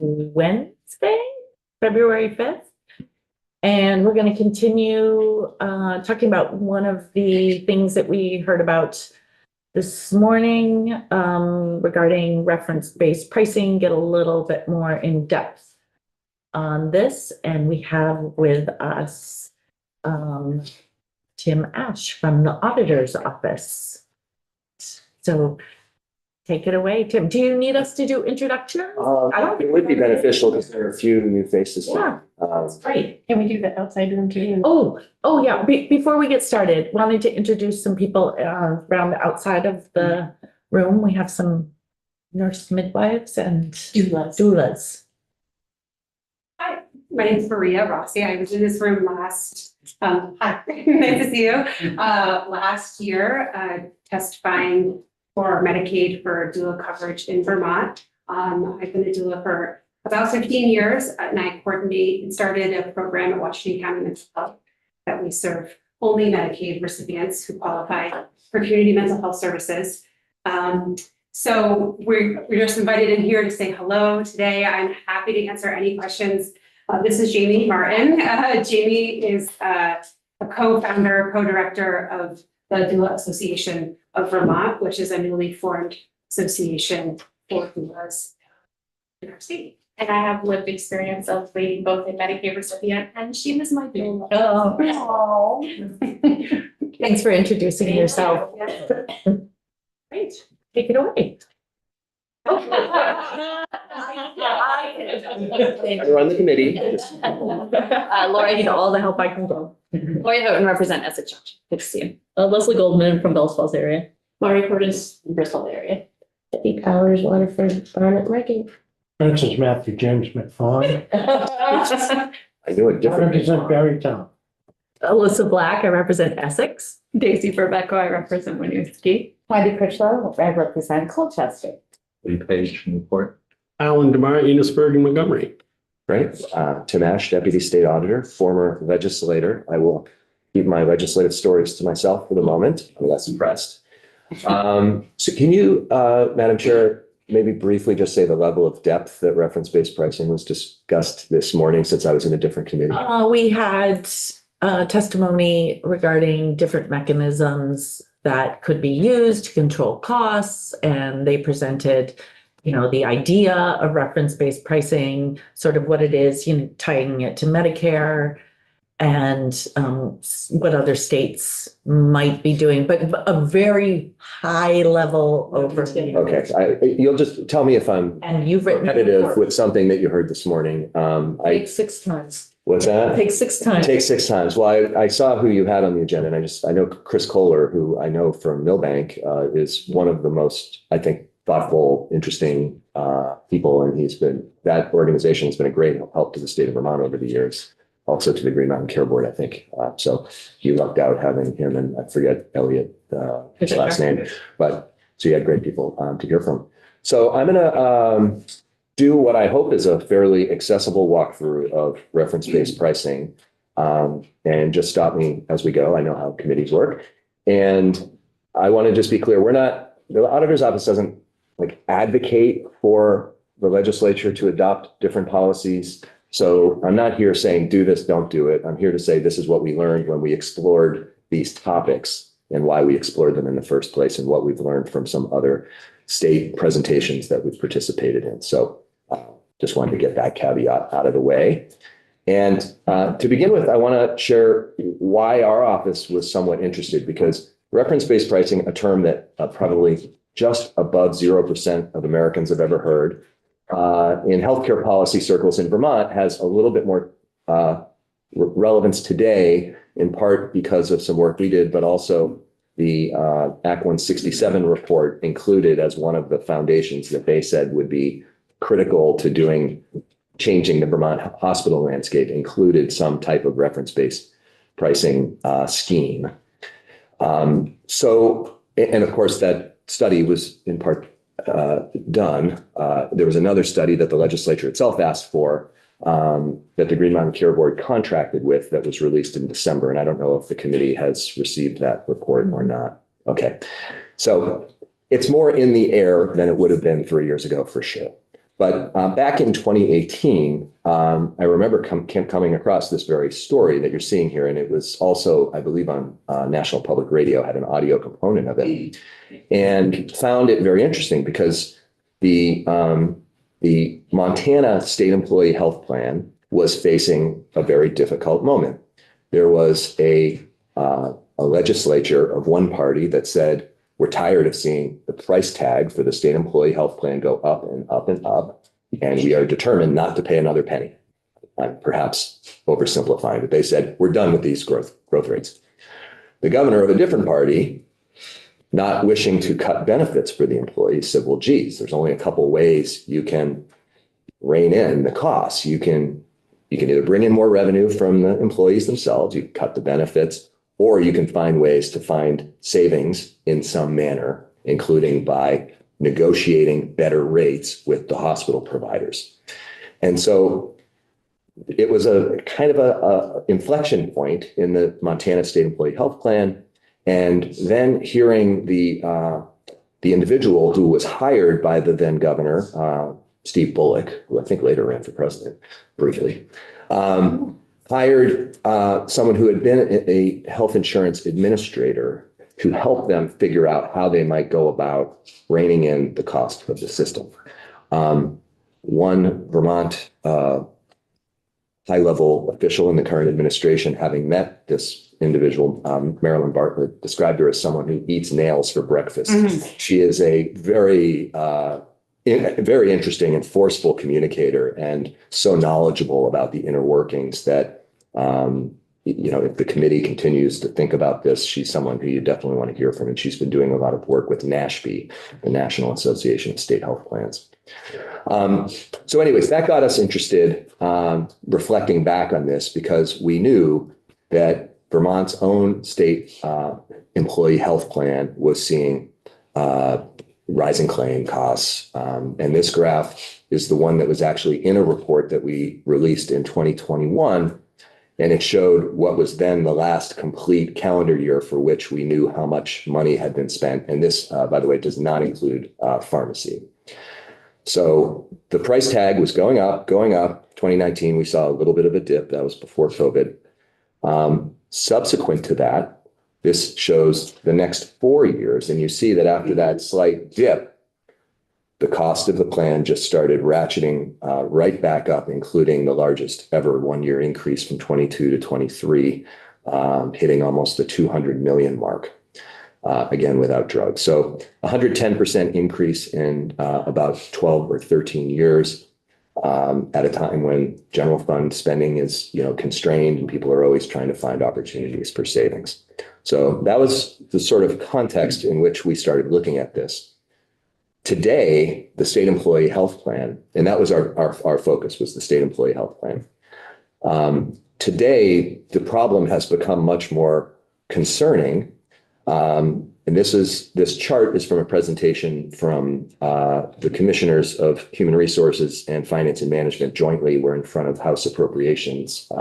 Wednesday, February 5th. And we're going to continue talking about one of the things that we heard about this morning regarding reference-based pricing, get a little bit more in depth on this. And we have with us Tim Ash from the auditor's office. So take it away, Tim. Do you need us to do introductions? I don't think it would be beneficial because there are a few new faces. Yeah, that's great. Can we do the outside room too? Oh yeah. Before we get started, wanted to introduce some people around the outside of the room. We have some nurse midwives and doulas. Hi, my name is Maria Rossi. I was in this room last, hi, nice to see you. Last year, testifying for Medicaid for doula coverage in Vermont. I've been a doula for about 15 years, and I coordinate and started a program at Washington County Mental Health that we serve only Medicaid recipients who qualify for community mental health services. So we're just invited in here to say hello today. I'm happy to answer any questions. This is Jamie Martin. Jamie is a co-founder, co-director of the Doula Association of Vermont, which is a newly formed association for doulas in our state. And I have lived experience of being both a Medicaid recipient and she was my doula. Oh. Thanks for introducing yourself. Great. Take it away. I run the committee. Lori, I need all the help I can go. Lori Houghton, represent Essex Junction. Good to see you. Leslie Goldman from Bells Falls area. Laurie Curtis, Bristol area. 8 hours, Waterford, Barnet, Margate. Francis Matthew James McFawn. I knew a I different. represent Barrytown. Alyssa Black, I represent Essex. Daisy Burbeco, I represent Winooski. Wendy Critchlow, I represent Colchester. Lee Page, Newport. Alan DeMar, Enosburg, and Montgomery. Right. Tim Ash, Deputy State Auditor, former legislator. I will keep my legislative stories to myself for the moment. I'm less impressed. So can you, Madam Chair, maybe briefly just say the level of depth that reference-based pricing was discussed this morning, since I was in a different committee? We had testimony regarding different mechanisms that could be used to control costs, and they presented, the idea of reference-based pricing, sort of what it is, tying it to Medicare, and what other states might be doing, but a very high level overview. Okay, you'll just tell me if I'm And you've written. repetitive with something that you heard this morning. Take 6 times. What's that? Take 6 times. Take 6 times. Well, I saw who you had on the agenda, and I know Chris Kohler, who I know from Millbank, is one of the most, I think, thoughtful, interesting people, and that organization has been a great help to the state of Vermont over the years. Also to the Green Mountain Care Board, I think. So you lucked out having him, and I forget Elliot, his last name, but so you had great people to hear from. So I'm gonna do what I hope is a fairly accessible walkthrough of reference-based pricing, and just stop me as we go. I know how committees work, and I want to just be clear: the auditor's office doesn't advocate for the legislature to adopt different policies. So I'm not here saying do this, don't do it. I'm here to say this is what we learned when we explored these topics and why we explored them in the first place, and what we've learned from some other state presentations that we've participated in. So just wanted to get that caveat out of the way. And to begin with, I want to share why our office was somewhat interested, because reference-based pricing, a term that probably just above 0% of Americans have ever heard, in healthcare policy circles in Vermont, has a little bit more relevance today, in part because of some work we did, but also the Act 167 report included as one of the foundations that they said would be critical to changing the Vermont hospital landscape, included some type of reference-based pricing scheme. And of course, that study was in part done. There was another study that the legislature itself asked for, that the Green Mountain Care Board contracted with, that was released in December. And I don't know if the committee has received that report or not. Okay. So it's more in the air than it would have been 3 years ago, for sure. But back in 2018, I remember coming across this very story that you're seeing here, and it was also, I believe, on National Public Radio, had an audio component of it, and found it very interesting because the Montana State Employee Health Plan was facing a very difficult moment. There was a legislature of one party that said, we're tired of seeing the price tag for the state employee health plan go up and up and up, and we are determined not to pay another penny. I'm perhaps oversimplifying, but they said, we're done with these growth rates. The governor of a different party, not wishing to cut benefits for the employees, said, well, geez, there's only a couple ways you can rein in the costs. You can either bring in more revenue from the employees themselves, you cut the benefits, or you can find ways to find savings in some manner, including by negotiating better rates with the hospital providers. And so it was a kind of a inflection point in the Montana State Employee Health Plan. And then hearing the individual who was hired by the then governor, Steve Bullock, who I think later ran for president briefly, hired someone who had been a health insurance administrator to help them figure out how they might go about reining in the cost of the system. One Vermont high-level official in the current administration, having met this individual, Marilyn Bartlett, described her as someone who eats nails for breakfast. Mm-hmm. She is a very interesting and forceful communicator, and so knowledgeable about the inner workings that, if the committee continues to think about this, she's someone who you definitely want to hear from. And she's been doing a lot of work with NASHP, the National Association of State Health Plans. So anyways, that got us interested, reflecting back on this, because we knew that Vermont's own state employee health plan was seeing rising claim costs. And this graph is the one that was actually in a report that we released in 2021. And it showed what was then the last complete calendar year for which we knew how much money had been spent. And this, by the way, does not include pharmacy. So the price tag was going up. 2019, we saw a little bit of a dip. That was before COVID. Subsequent to that, this shows the next 4 years. And you see that after that slight dip, the cost of the plan just started ratcheting right back up, including the largest ever one-year increase from 22 to 23, hitting almost the 200 million mark, again, without drugs. So 110% increase in about 12 or 13 years, at a time when general fund spending is, constrained, and people are always trying to find opportunities for savings. So that was the sort of context in which we started looking at this. Today, the state employee health plan, and that was our focus, was the state employee health plan. Today, the problem has become much more concerning. And this chart is from a presentation from the commissioners of Human Resources and Finance and Management jointly. Were in front of House Appropriations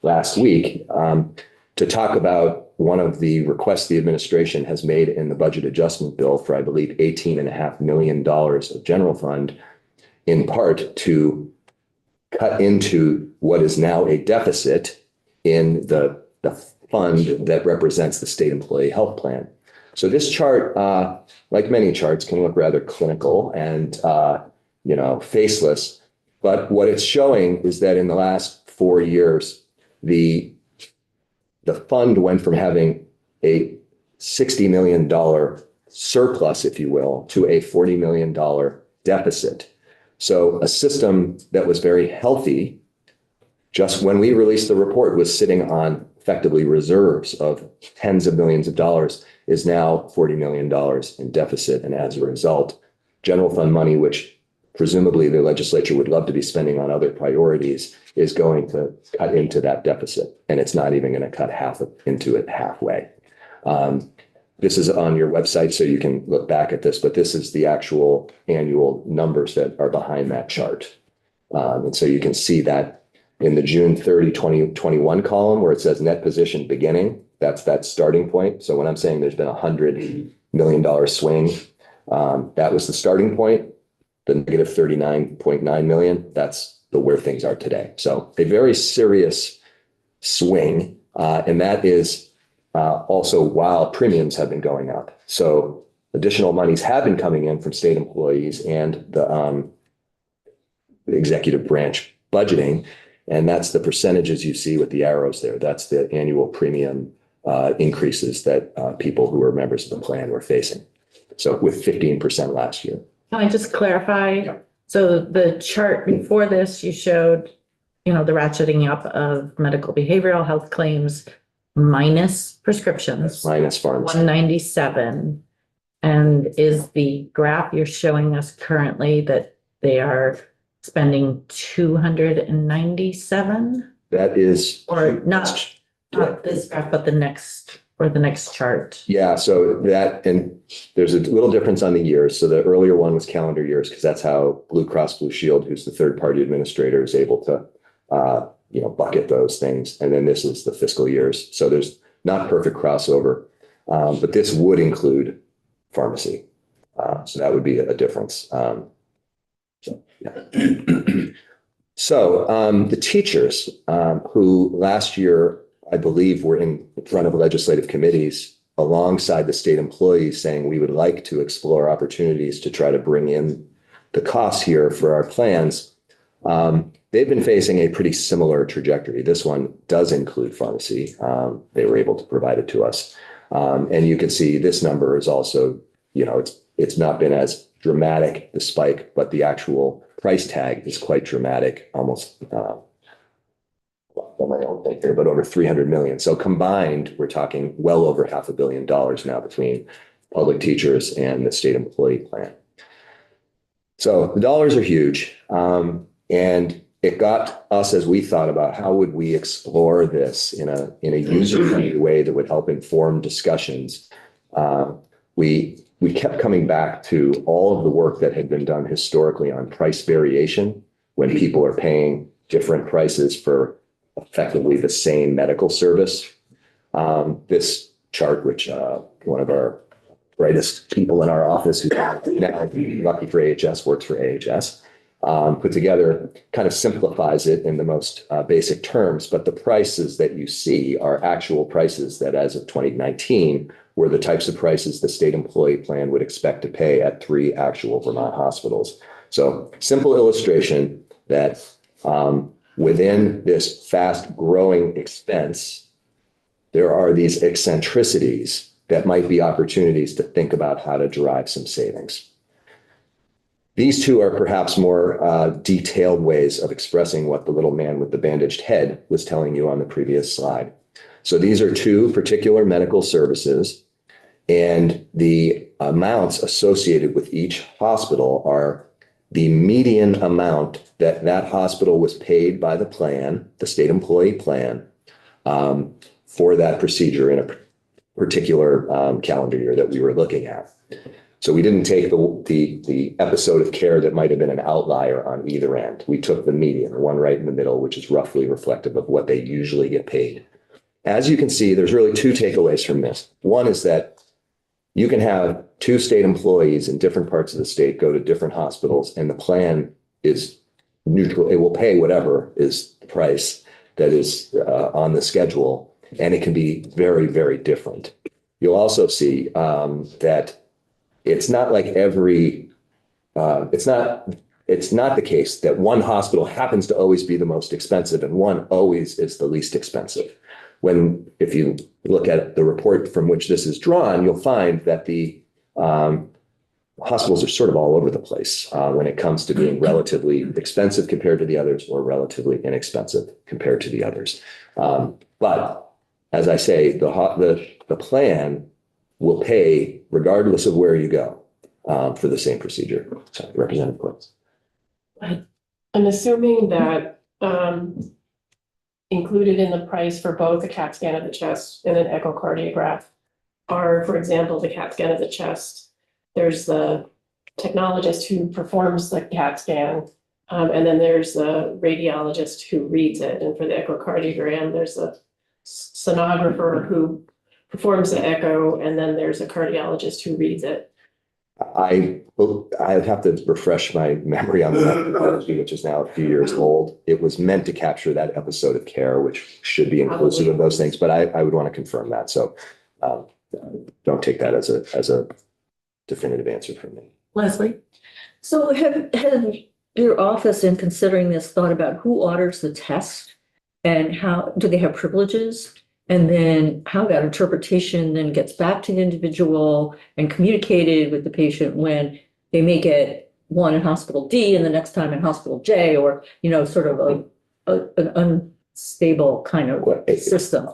last week to talk about one of the requests the administration has made in the budget adjustment bill for, I believe, $18.5 million of general fund, in part to cut into what is now a deficit in the fund that represents the state employee health plan. So this chart, like many charts, can look rather clinical and, faceless. But what it's showing is that in the last 4 years, the fund went from having a $60 million surplus, if you will, to a $40 million deficit. So a system that was very healthy, just when we released the report, was sitting on effectively reserves of tens of millions of dollars, is now $40 million in deficit. And as a result, general fund money, which presumably the legislature would love to be spending on other priorities, is going to cut into that deficit. And it's not even going to cut into it halfway. This is on your website, so you can look back at this, but this is the actual annual numbers that are behind that chart. And so you can see that in the June 30, 2021 column, where it says net position beginning, that's that starting point. So when I'm saying there's been $100 million swing, that was the starting point. the negative 39.9 million, that's where things are today. So a very serious swing. And that is also while premiums have been going up. So additional monies have been coming in from state employees and the executive branch budgeting. And that's the percentages you see with the arrows there. That's the annual premium increases that people who are members of the plan were facing. So with 15% last year. Can I just clarify? Yeah. So the chart before this, you showed, the ratcheting up of medical behavioral health claims minus prescriptions, Minus pharmacy. 197. And is the graph you're showing us currently that they are spending 297? That is. Or not this graph, but the next chart. Yeah, so that, and there's a little difference on the years. So the earlier one was calendar years, because that's how Blue Cross Blue Shield, who's the third party administrator, is able to, bucket those things. And then this is the fiscal years. So there's not perfect crossover, but this would include pharmacy. So that would be a difference. So the teachers who last year, I believe, were in front of legislative committees alongside the state employees saying we would like to explore opportunities to try to bring in the costs here for our plans. They've been facing a pretty similar trajectory. This one does include pharmacy. They were able to provide it to us. And you can see this number is also, it's not been as dramatic, the spike, but the actual price tag is quite dramatic, almost my own thing here, but over 300 million. So combined, we're talking well over $500 million now between public teachers and the state employee plan. So the dollars are huge. And it got us, as we thought about how would we explore this in a user-friendly way that would help inform discussions. We kept coming back to all of the work that had been done historically on price variation when people are paying different prices for effectively the same medical service. This chart, which one of our brightest people in our office, who's now lucky for AHS, works for AHS, put together, kind of simplifies it in the most basic terms. But the prices that you see are actual prices that as of 2019 were the types of prices the state employee plan would expect to pay at 3 actual Vermont hospitals. So simple illustration that within this fast growing expense, there are these eccentricities that might be opportunities to think about how to derive some savings. These two are perhaps more detailed ways of expressing what the little man with the bandaged head was telling you on the previous slide. So these are 2 particular medical services, and the amounts associated with each hospital are the median amount that that hospital was paid by the plan, the state employee plan, for that procedure in a particular calendar year that we were looking at. So we didn't take the episode of care that might have been an outlier on either end. We took the median, the one right in the middle, which is roughly reflective of what they usually get paid. As you can see, there's really 2 takeaways from this. One is that you can have 2 state employees in different parts of the state go to different hospitals, and the plan is neutral. It will pay whatever is the price that is on the schedule, and it can be very, very different. You'll also see that it's not like it's not the case that one hospital happens to always be the most expensive and one always is the least expensive. If you look at the report from which this is drawn, you'll find that the hospitals are sort of all over the place when it comes to being relatively expensive compared to the others or relatively inexpensive compared to the others. But as I say, the plan will pay regardless of where you go for the same procedure. So, Representative Quince. I'm assuming that included in the price for both a CAT scan of the chest and an echocardiograph are, for example, the CAT scan of the chest. There's the technologist who performs the CAT scan, and then there's the radiologist who reads it. And for the echocardiogram, there's a sonographer who performs the echo, and then there's a cardiologist who reads it. I'd have to refresh my memory on the methodology, which is now a few years old. It was meant to capture that episode of care, which should be inclusive of those things, but I would want to confirm that. So don't take that as a definitive answer from me. Leslie? So have your office, in considering this, thought about who orders the test? And how, do they have privileges? And then how that interpretation then gets back to the individual and communicated with the patient when they may get one in hospital D and the next time in hospital J, or, you know, sort of an unstable kind of system.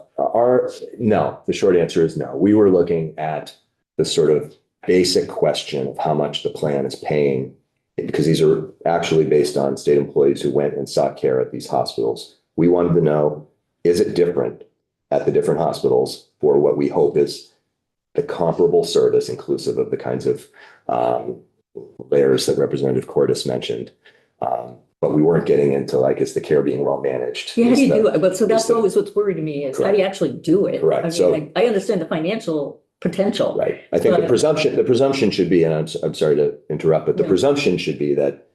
No, the short answer is no. We were looking at the sort of basic question of how much the plan is paying, because these are actually based on state employees who went and sought care at these hospitals. We wanted to know, is it different at the different hospitals for what we hope is the comparable service, inclusive of the kinds of layers that Representative Cordes mentioned. But we weren't getting into like, is the care being well managed? Yeah, how do you do it? But so that's always what's worried me is how do you actually do it? Correct. I mean, So I understand the financial potential. right. I think the presumption should be, and I'm sorry to interrupt, but the presumption should be that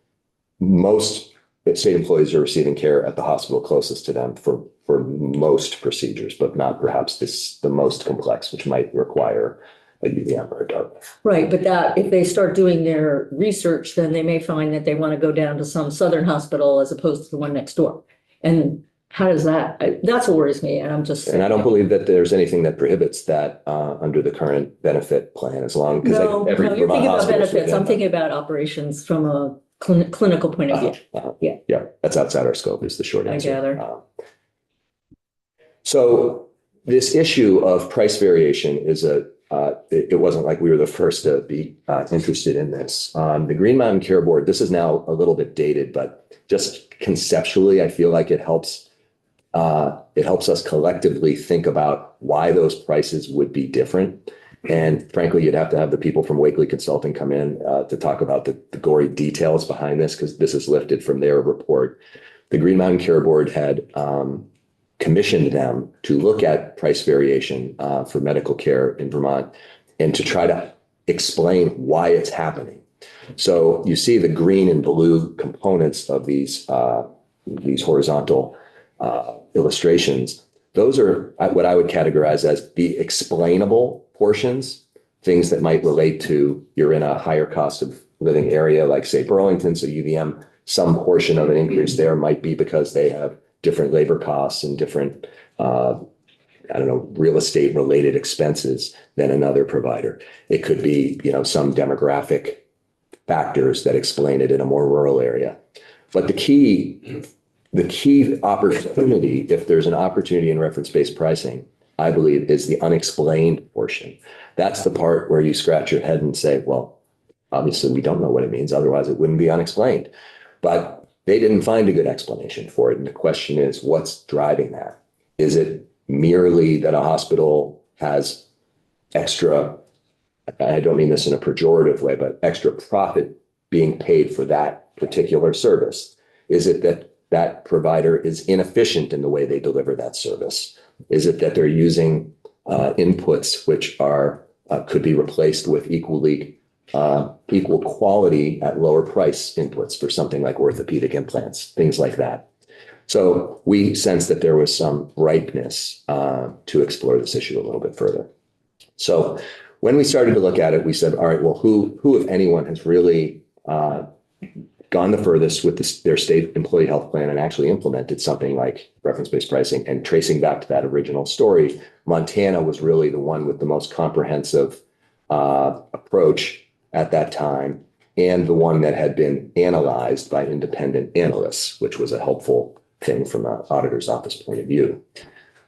most state employees are receiving care at the hospital closest to them for most procedures, but not perhaps the most complex, which might require a UVM or a Dartmouth. Right, but that if they start doing their research, then they may find that they want to go down to some southern hospital as opposed to the one next door. And how does that's what worries me. And I'm just. And I don't believe that there's anything that prohibits that under the current benefit plan, as long as No, you're thinking about benefits. I'm thinking about operations from a clinical point of view. Yeah, that's outside our scope is the short answer. I gather. So this issue of price variation is it wasn't like we were the first to be interested in this. The Green Mountain Care Board, this is now a little bit dated, but just conceptually, I feel like it helps us collectively think about why those prices would be different. And frankly, you'd have to have the people from Wakely Consulting come in to talk about the gory details behind this, because this is lifted from their report. The Green Mountain Care Board had commissioned them to look at price variation for medical care in Vermont and to try to explain why it's happening. So you see the green and blue components of these horizontal illustrations. Those are what I would categorize as the explainable portions, things that might relate to you're in a higher cost of living area, like say Burlington, so UVM, some portion of an increase there might be because they have different labor costs and different, real estate related expenses than another provider. It could be, some demographic factors that explain it in a more rural area. But the key opportunity, if there's an opportunity in reference-based pricing, I believe is the unexplained portion. That's the part where you scratch your head and say, well, obviously we don't know what it means. Otherwise it wouldn't be unexplained. But they didn't find a good explanation for it. And the question is, what's driving that? Is it merely that a hospital has extra, I don't mean this in a pejorative way, but extra profit being paid for that particular service? Is it that that provider is inefficient in the way they deliver that service? Is it that they're using inputs which are could be replaced with equal quality at lower price inputs for something like orthopedic implants, things like that? So we sense that there was some ripeness to explore this issue a little bit further. So when we started to look at it, we said, all right, well, who if anyone, has really gone the furthest with their state employee health plan and actually implemented something like reference-based pricing? And tracing back to that original story, Montana was really the one with the most comprehensive approach at that time, and the one that had been analyzed by independent analysts, which was a helpful thing from an auditor's office point of view.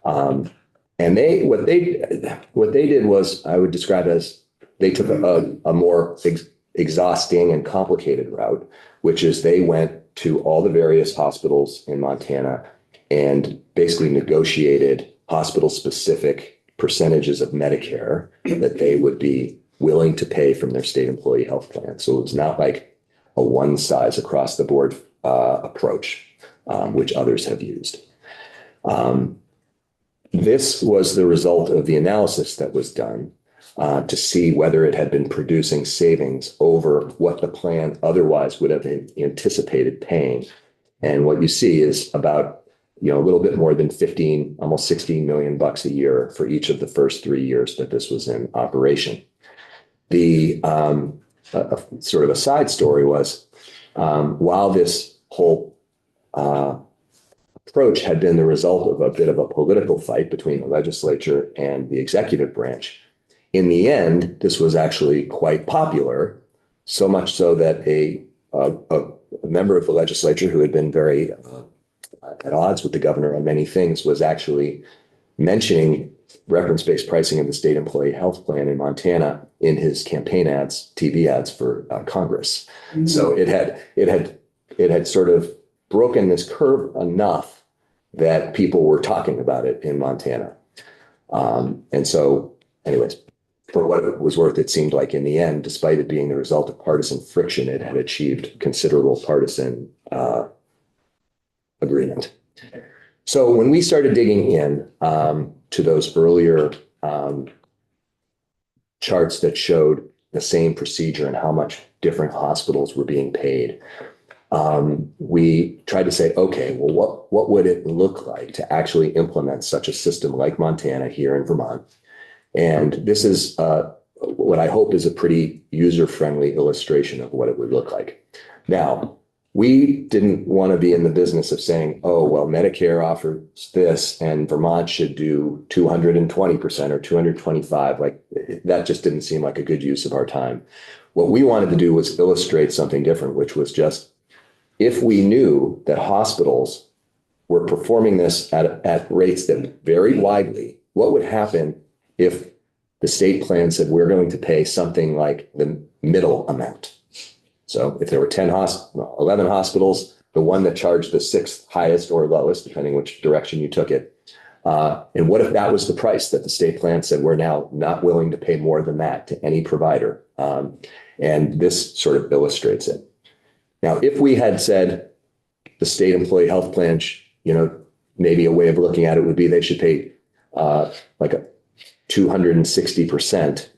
And what they did was, I would describe as, they took a more exhausting and complicated route, which is they went to all the various hospitals in Montana and basically negotiated hospital-specific percentages of Medicare that they would be willing to pay from their state employee health plan. So it was not like a one size across the board approach, which others have used. This was the result of the analysis that was done. to see whether it had been producing savings over what the plan otherwise would have anticipated paying. And what you see is about, a little bit more than 15, almost 16 million bucks a year for each of the first 3 years that this was in operation. The sort of a side story was, while this whole approach had been the result of a bit of a political fight between the legislature and the executive branch, in the end, this was actually quite popular, so much so that a member of the legislature who had been very at odds with the governor on many things was actually mentioning reference-based pricing of the state employee health plan in Montana in his campaign ads, TV ads for Congress. Mm-hmm. So it had sort of broken this curve enough that people were talking about it in Montana. And so, anyways, for what it was worth, it seemed like in the end, despite it being the result of partisan friction, it had achieved considerable partisan agreement. So when we started digging in to those earlier charts that showed the same procedure and how much different hospitals were being paid, we tried to say, okay, well, what would it look like to actually implement such a system like Montana here in Vermont? And this is what I hope is a pretty user-friendly illustration of what it would look like. Now, we didn't want to be in the business of saying, oh, well, Medicare offers this and Vermont should do 220% or 225. Like, that just didn't seem like a good use of our time. What we wanted to do was illustrate something different, which was just, if we knew that hospitals were performing this at rates that varied widely, what would happen if the state plan said we're going to pay something like the middle amount? So if there were 11 hospitals, the one that charged the 6th highest or lowest, depending which direction you took it. And what if that was the price that the state plan said we're now not willing to pay more than that to any provider? And this sort of illustrates it. Now, if we had said the state employee health plan, maybe a way of looking at it would be they should pay like a 260%.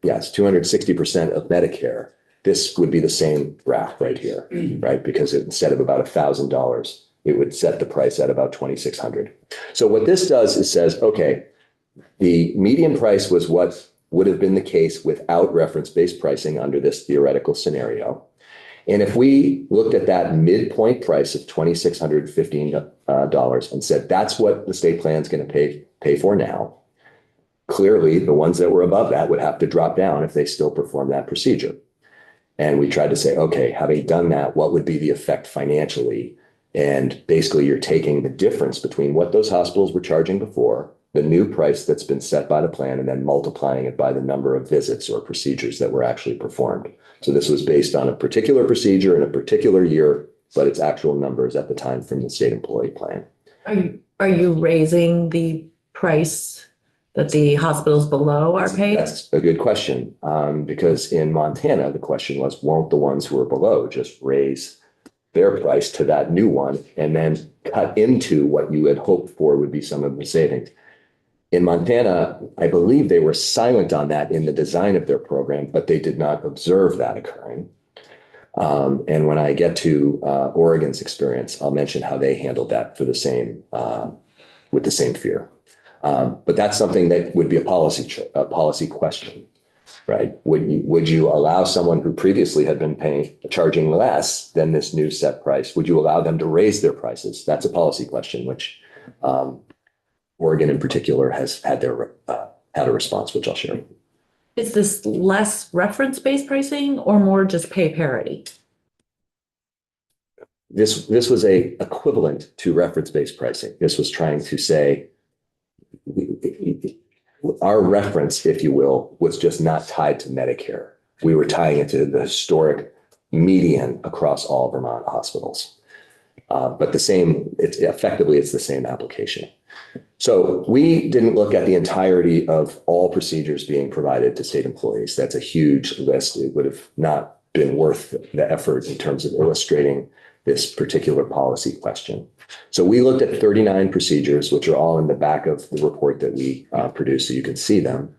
Yes, 260% of Medicare. This would be the same graph right here, right? Because instead of about $1,000, it would set the price at about $2,600. So what this does is says, okay, the median price was what would have been the case without reference-based pricing under this theoretical scenario. And if we looked at that midpoint price of $2,615 and said, that's what the state plan is going to pay for now, clearly the ones that were above that would have to drop down if they still perform that procedure. And we tried to say, okay, having done that, what would be the effect financially? And basically you're taking the difference between what those hospitals were charging before, the new price that's been set by the plan, and then multiplying it by the number of visits or procedures that were actually performed. So this was based on a particular procedure in a particular year, but its actual numbers at the time from the state employee plan. Are you raising the price that the hospitals below are paid? That's a good question, because in Montana, the question was, won't the ones who are below just raise their price to that new one and then cut into what you had hoped for would be some of the savings? In Montana, I believe they were silent on that in the design of their program, but they did not observe that occurring. And when I get to Oregon's experience, I'll mention how they handled that for the same, with the same fear. But that's something that would be a policy question, right? Would you allow someone who previously had been charging less than this new set price? Would you allow them to raise their prices? That's a policy question, which Oregon in particular has had had a response, which I'll share. Is this less reference-based pricing or more just pay parity? This was a equivalent to reference-based pricing. This was trying to say, our reference, if you will, was just not tied to Medicare. We were tying it to the historic median across all Vermont hospitals. But it's the same application. So we didn't look at the entirety of all procedures being provided to state employees. That's a huge list. It would have not been worth the effort in terms of illustrating this particular policy question. So we looked at 39 procedures, which are all in the back of the report that we produced, so you can see them.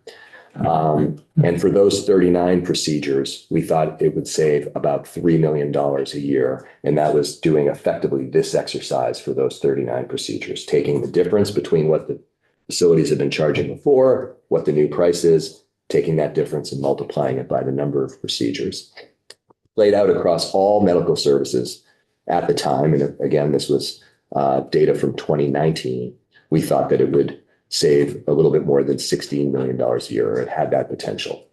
And for those 39 procedures, we thought it would save about $3 million a year. And that was doing effectively this exercise for those 39 procedures, taking the difference between what the facilities have been charging before, what the new price is, taking that difference and multiplying it by the number of procedures. Laid out across all medical services at the time, and again, this was data from 2019, we thought that it would save a little bit more than $16 million a year, or it had that potential.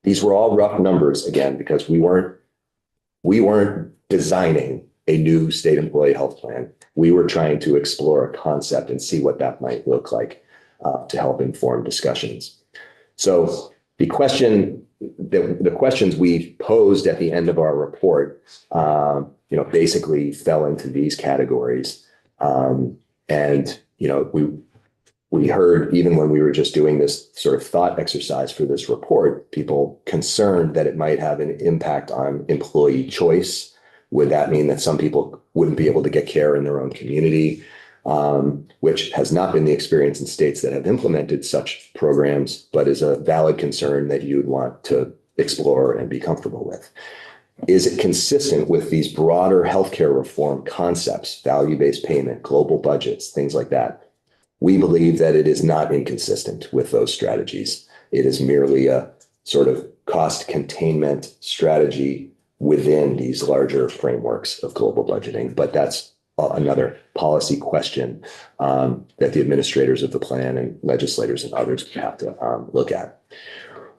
These were all rough numbers, again, because we weren't designing a new state employee health plan. We were trying to explore a concept and see what that might look like to help inform discussions. So the questions we posed at the end of our report, basically fell into these categories. We heard, even when we were just doing this sort of thought exercise for this report, people concerned that it might have an impact on employee choice. Would that mean that some people wouldn't be able to get care in their own community, which has not been the experience in states that have implemented such programs, but is a valid concern that you would want to explore and be comfortable with? Is it consistent with these broader healthcare reform concepts, value-based payment, global budgets, things like that? We believe that it is not inconsistent with those strategies. It is merely a sort of cost containment strategy within these larger frameworks of global budgeting. But that's another policy question that the administrators of the plan and legislators and others have to look at.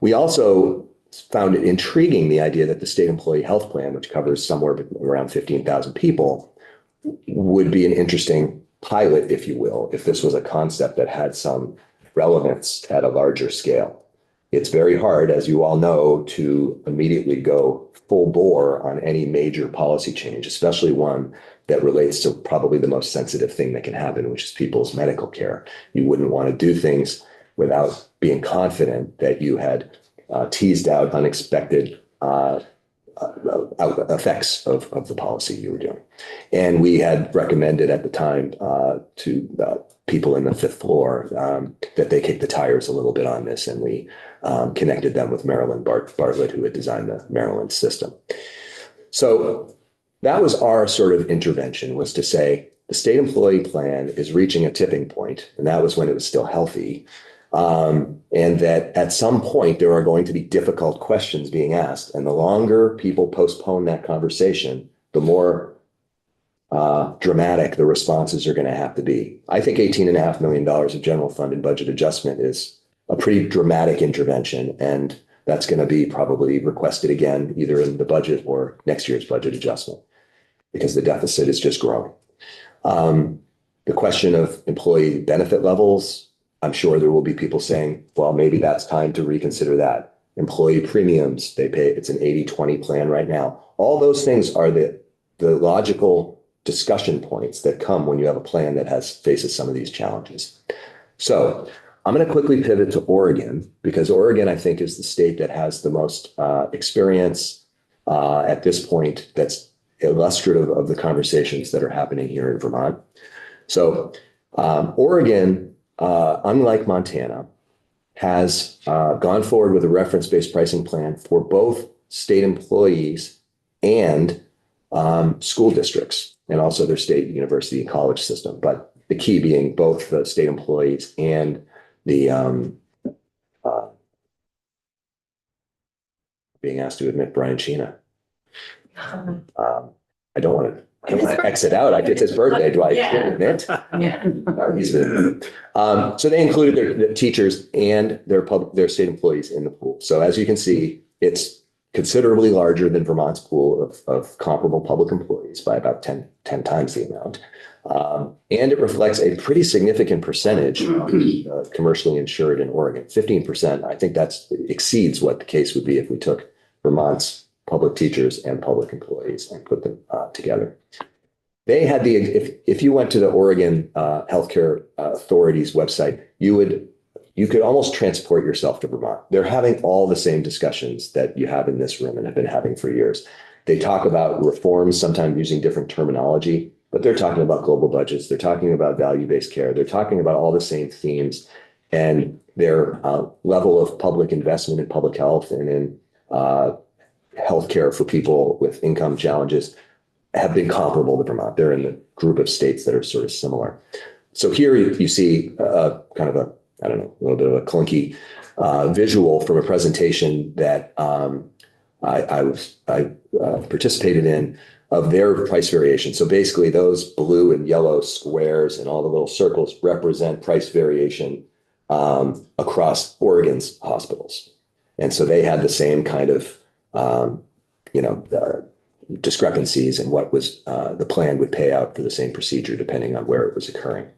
We also found it intriguing, the idea that the state employee health plan, which covers somewhere around 15,000 people, would be an interesting pilot, if you will, if this was a concept that had some relevance at a larger scale. It's very hard, as you all know, to immediately go full bore on any major policy change, especially one that relates to probably the most sensitive thing that can happen, which is people's medical care. You wouldn't want to do things without being confident that you had teased out unexpected effects of the policy you were doing. And we had recommended at the time to people in the fifth floor that they kick the tires a little bit on this. And we connected them with Marilyn Bartlett, who had designed the Maryland system. So that was our sort of intervention, was to say the state employee plan is reaching a tipping point, and that was when it was still healthy. And that at some point there are going to be difficult questions being asked. And the longer people postpone that conversation, the more dramatic the responses are going to have to be. I think $18.5 million of general fund and budget adjustment is a pretty dramatic intervention. And that's going to be probably requested again, either in the budget or next year's budget adjustment, because the deficit is just growing. The question of employee benefit levels, I'm sure there will be people saying, well, maybe that's time to reconsider that. Employee premiums, they pay, it's an 80-20 plan right now. All those things are the logical discussion points that come when you have a plan that faces some of these challenges. So I'm going to quickly pivot to Oregon, because Oregon, I think, is the state that has the most experience at this point that's illustrative of the conversations that are happening here in Vermont. So Oregon, unlike Montana, has gone forward with a reference-based pricing plan for both state employees and school districts, and also their state university and college system. But the key being both the state employees and the being asked to admit Brian Sheena. I don't want to exit out. It's his birthday. Do I admit? Yeah. So they included the teachers and their state employees in the pool. So as you can see, it's considerably larger than Vermont's pool of comparable public employees by about 10 times the amount. And it reflects a pretty significant percentage of commercially insured in Oregon, 15%. I think that exceeds what the case would be if we took Vermont's public teachers and public employees and put them together. They had if you went to the Oregon Healthcare Authority's website, you could almost transport yourself to Vermont. They're having all the same discussions that you have in this room and have been having for years. They talk about reforms, sometimes using different terminology, but they're talking about global budgets. They're talking about value-based care. They're talking about all the same themes, and their level of public investment in public health and in healthcare for people with income challenges have been comparable to Vermont. They're in the group of states that are sort of similar. So here you see kind of a little bit of a clunky visual from a presentation that I participated in of their price variation. So basically those blue and yellow squares and all the little circles represent price variation across Oregon's hospitals. And so they had the same kind of, discrepancies in what was the plan would pay out for the same procedure depending on where it was occurring.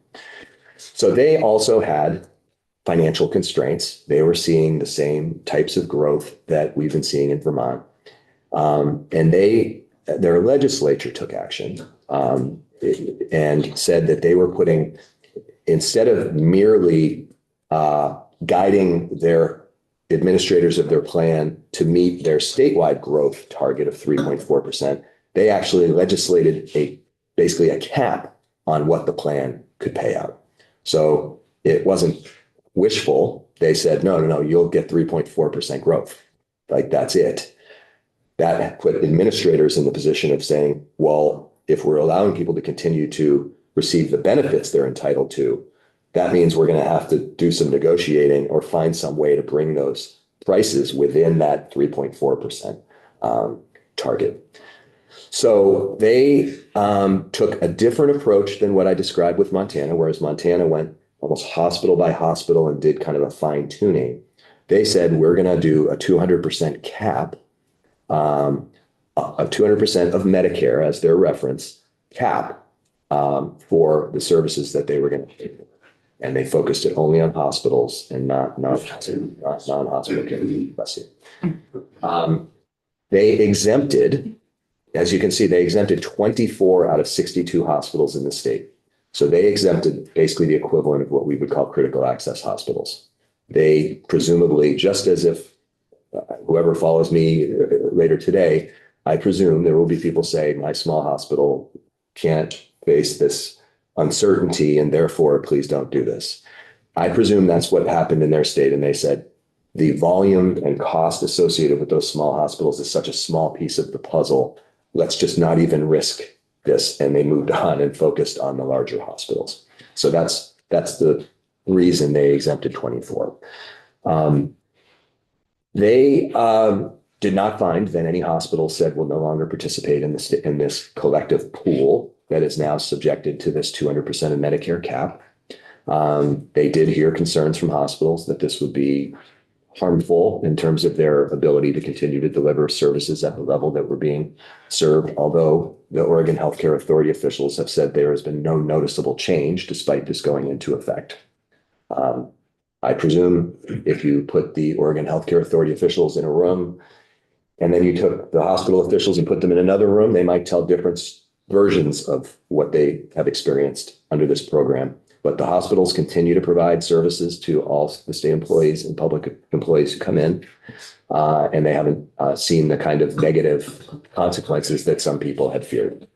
So they also had financial constraints. They were seeing the same types of growth that we've been seeing in Vermont. And their legislature took action and said that they were putting, instead of merely guiding their administrators of their plan to meet their statewide growth target of 3.4%, they actually legislated basically a cap on what the plan could pay out. So it wasn't wishful. They said, no, you'll get 3.4% growth. Like, that's it. That put administrators in the position of saying, well, if we're allowing people to continue to receive the benefits they're entitled to, that means we're going to have to do some negotiating or find some way to bring those prices within that 3.4% target. So they took a different approach than what I described with Montana, whereas Montana went almost hospital by hospital and did kind of a fine tuning. They said, we're going to do a 200% cap, a 200% of Medicare as their reference cap for the services that they were going to pay for. And they focused it only on hospitals and not non-hospital care. Bless you. They exempted, as you can see, they exempted 24 out of 62 hospitals in the state. So they exempted basically the equivalent of what we would call critical access hospitals. They presumably, just as if whoever follows me later today, I presume there will be people say, my small hospital can't face this uncertainty, and therefore, please don't do this. I presume that's what happened in their state. And they said the volume and cost associated with those small hospitals is such a small piece of the puzzle. Let's just not even risk this. And they moved on and focused on the larger hospitals. So that's the reason they exempted 24. They did not find that any hospital said will no longer participate in this collective pool that is now subjected to this 200% of Medicare cap. They did hear concerns from hospitals that this would be harmful in terms of their ability to continue to deliver services at the level that were being served, although the Oregon Healthcare Authority officials have said there has been no noticeable change despite this going into effect. I presume if you put the Oregon Healthcare Authority officials in a room and then you took the hospital officials and put them in another room, they might tell different versions of what they have experienced under this program. But the hospitals continue to provide services to all the state employees and public employees who come in. And they haven't seen the kind of negative consequences that some people had feared.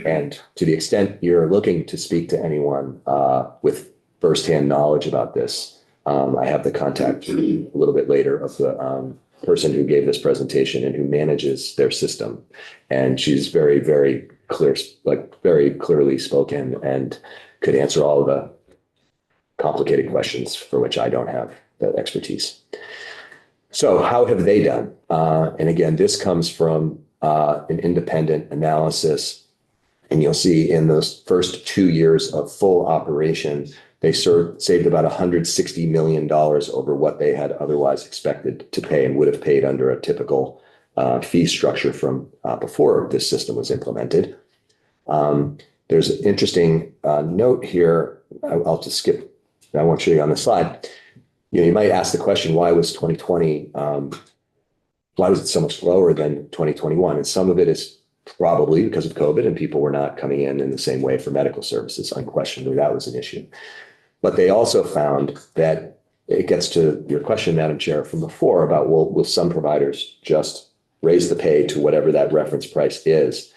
And to the extent you're looking to speak to anyone with firsthand knowledge about this, I have the contact a little bit later of the person who gave this presentation and who manages their system. And she's very, very clear, like very clearly spoken and could answer all of the complicated questions for which I don't have the expertise. So how have they done? And again, this comes from an independent analysis. And you'll see in those first 2 years of full operation, they saved about $160 million over what they had otherwise expected to pay and would have paid under a typical fee structure from before this system was implemented. There's an interesting note here. I'll just skip. I won't show you on the slide. You might ask the question, why was 2020, why was it so much lower than 2021? And some of it is probably because of COVID and people were not coming in the same way for medical services. Unquestionably, that was an issue. But they also found that it gets to your question, Madam Chair, from before about, will some providers just raise the pay to whatever that reference price is.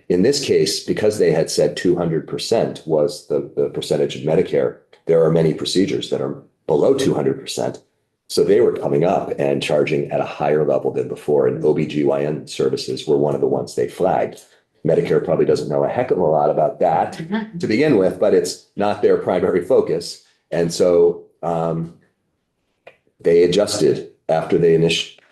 In this case, because they had said 200% was the percentage of Medicare, there are many procedures that are below 200%. So they were coming up and charging at a higher level than before. And OBGYN services were one of the ones they flagged. Medicare probably doesn't know a heck of a lot about that to begin with, but it's not their primary focus. And so they adjusted after they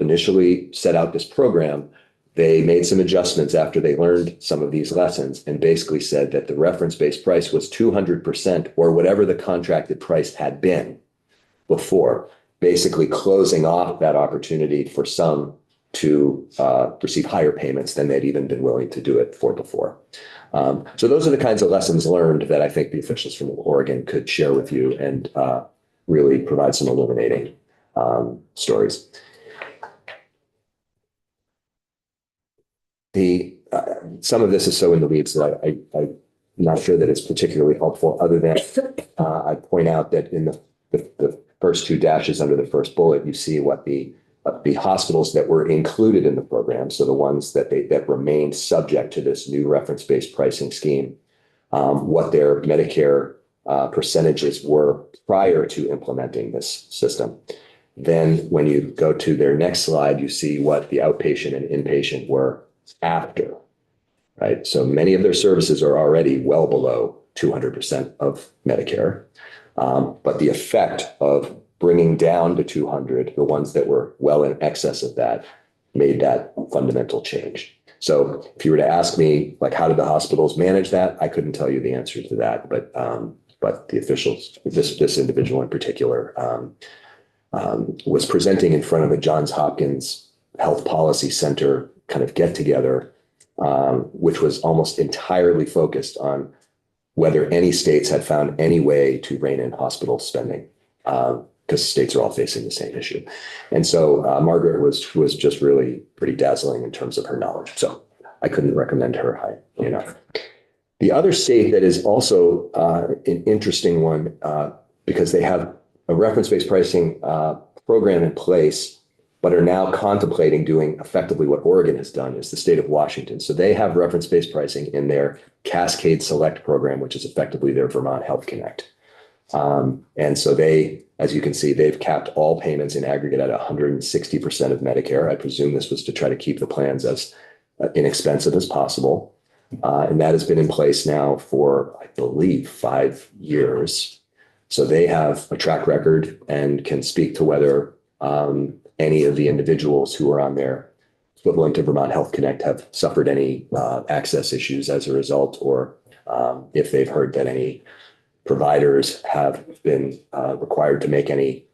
initially set out this program. They made some adjustments after they learned some of these lessons and basically said that the reference-based price was 200% or whatever the contracted price had been before, basically closing off that opportunity for some to receive higher payments than they'd even been willing to do it for before. So those are the kinds of lessons learned that I think the officials from Oregon could share with you and really provide some illuminating stories. Some of this is so in the weeds that I'm not sure that it's particularly helpful, other than I point out that in the first two dashes under the first bullet, you see what the hospitals that were included in the program, so the ones that remained subject to this new reference-based pricing scheme, what their Medicare percentages were prior to implementing this system. Then when you go to their next slide, you see what the outpatient and inpatient were after, right? So many of their services are already well below 200% of Medicare. But the effect of bringing down to 200, the ones that were well in excess of that, made that fundamental change. So if you were to ask me, like, how did the hospitals manage that? I couldn't tell you the answer to that, but the officials, this individual in particular, was presenting in front of a Johns Hopkins Health Policy Center kind of get together, which was almost entirely focused on whether any states had found any way to rein in hospital spending, because states are all facing the same issue. And so Margaret was just really pretty dazzling in terms of her knowledge. So I couldn't recommend her high enough. The other state that is also an interesting one, because they have a reference-based pricing program in place, but are now contemplating doing effectively what Oregon has done, is the state of Washington. So they have reference-based pricing in their Cascade Select program, which is effectively their Vermont Health Connect. And so they, as you can see, they've capped all payments in aggregate at 160% of Medicare. I presume this was to try to keep the plans as inexpensive as possible. And that has been in place now for, I believe, 5 years. So they have a track record and can speak to whether any of the individuals who are on their equivalent to Vermont Health Connect have suffered any access issues as a result, or if they've heard that any providers have been required to make any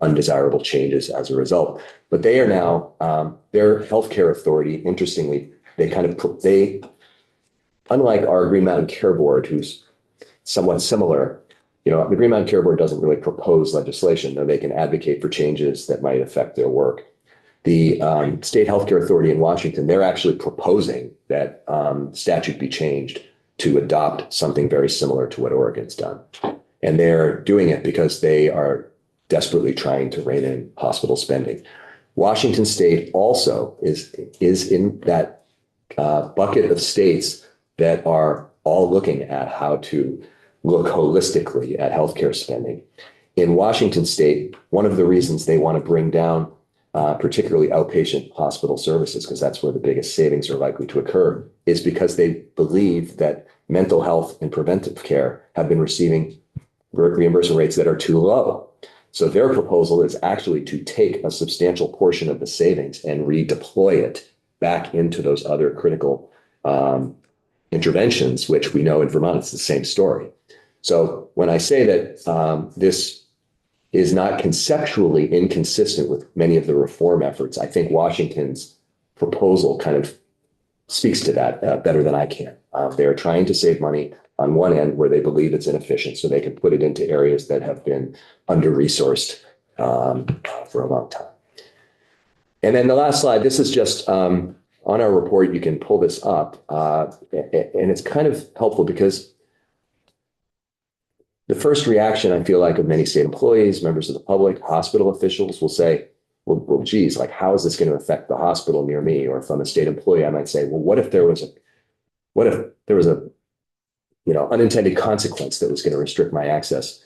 undesirable changes as a result. But they are now, their healthcare authority, interestingly, they, unlike our Green Mountain Care Board, who's somewhat similar, the Green Mountain Care Board doesn't really propose legislation, though they can advocate for changes that might affect their work. The State Healthcare Authority in Washington, they're actually proposing that statute be changed to adopt something very similar to what Oregon's done. And they're doing it because they are desperately trying to rein in hospital spending. Washington State also is in that bucket of states that are all looking at how to look holistically at healthcare spending. In Washington State, one of the reasons they want to bring down particularly outpatient hospital services, because that's where the biggest savings are likely to occur, is because they believe that mental health and preventive care have been receiving reimbursement rates that are too low. So their proposal is actually to take a substantial portion of the savings and redeploy it back into those other critical interventions, which we know in Vermont, it's the same story. So when I say that this is not conceptually inconsistent with many of the reform efforts, I think Washington's proposal kind of speaks to that better than I can. They're trying to save money on one end where they believe it's inefficient, so they can put it into areas that have been under-resourced for a long time. And then the last slide, this is just on our report, you can pull this up, and it's kind of helpful because the first reaction, I feel like, of many state employees, members of the public, hospital officials will say, well, geez, like, how is this going to affect the hospital near me? Or if I'm a state employee, I might say, well, what if there was a, unintended consequence that was going to restrict my access?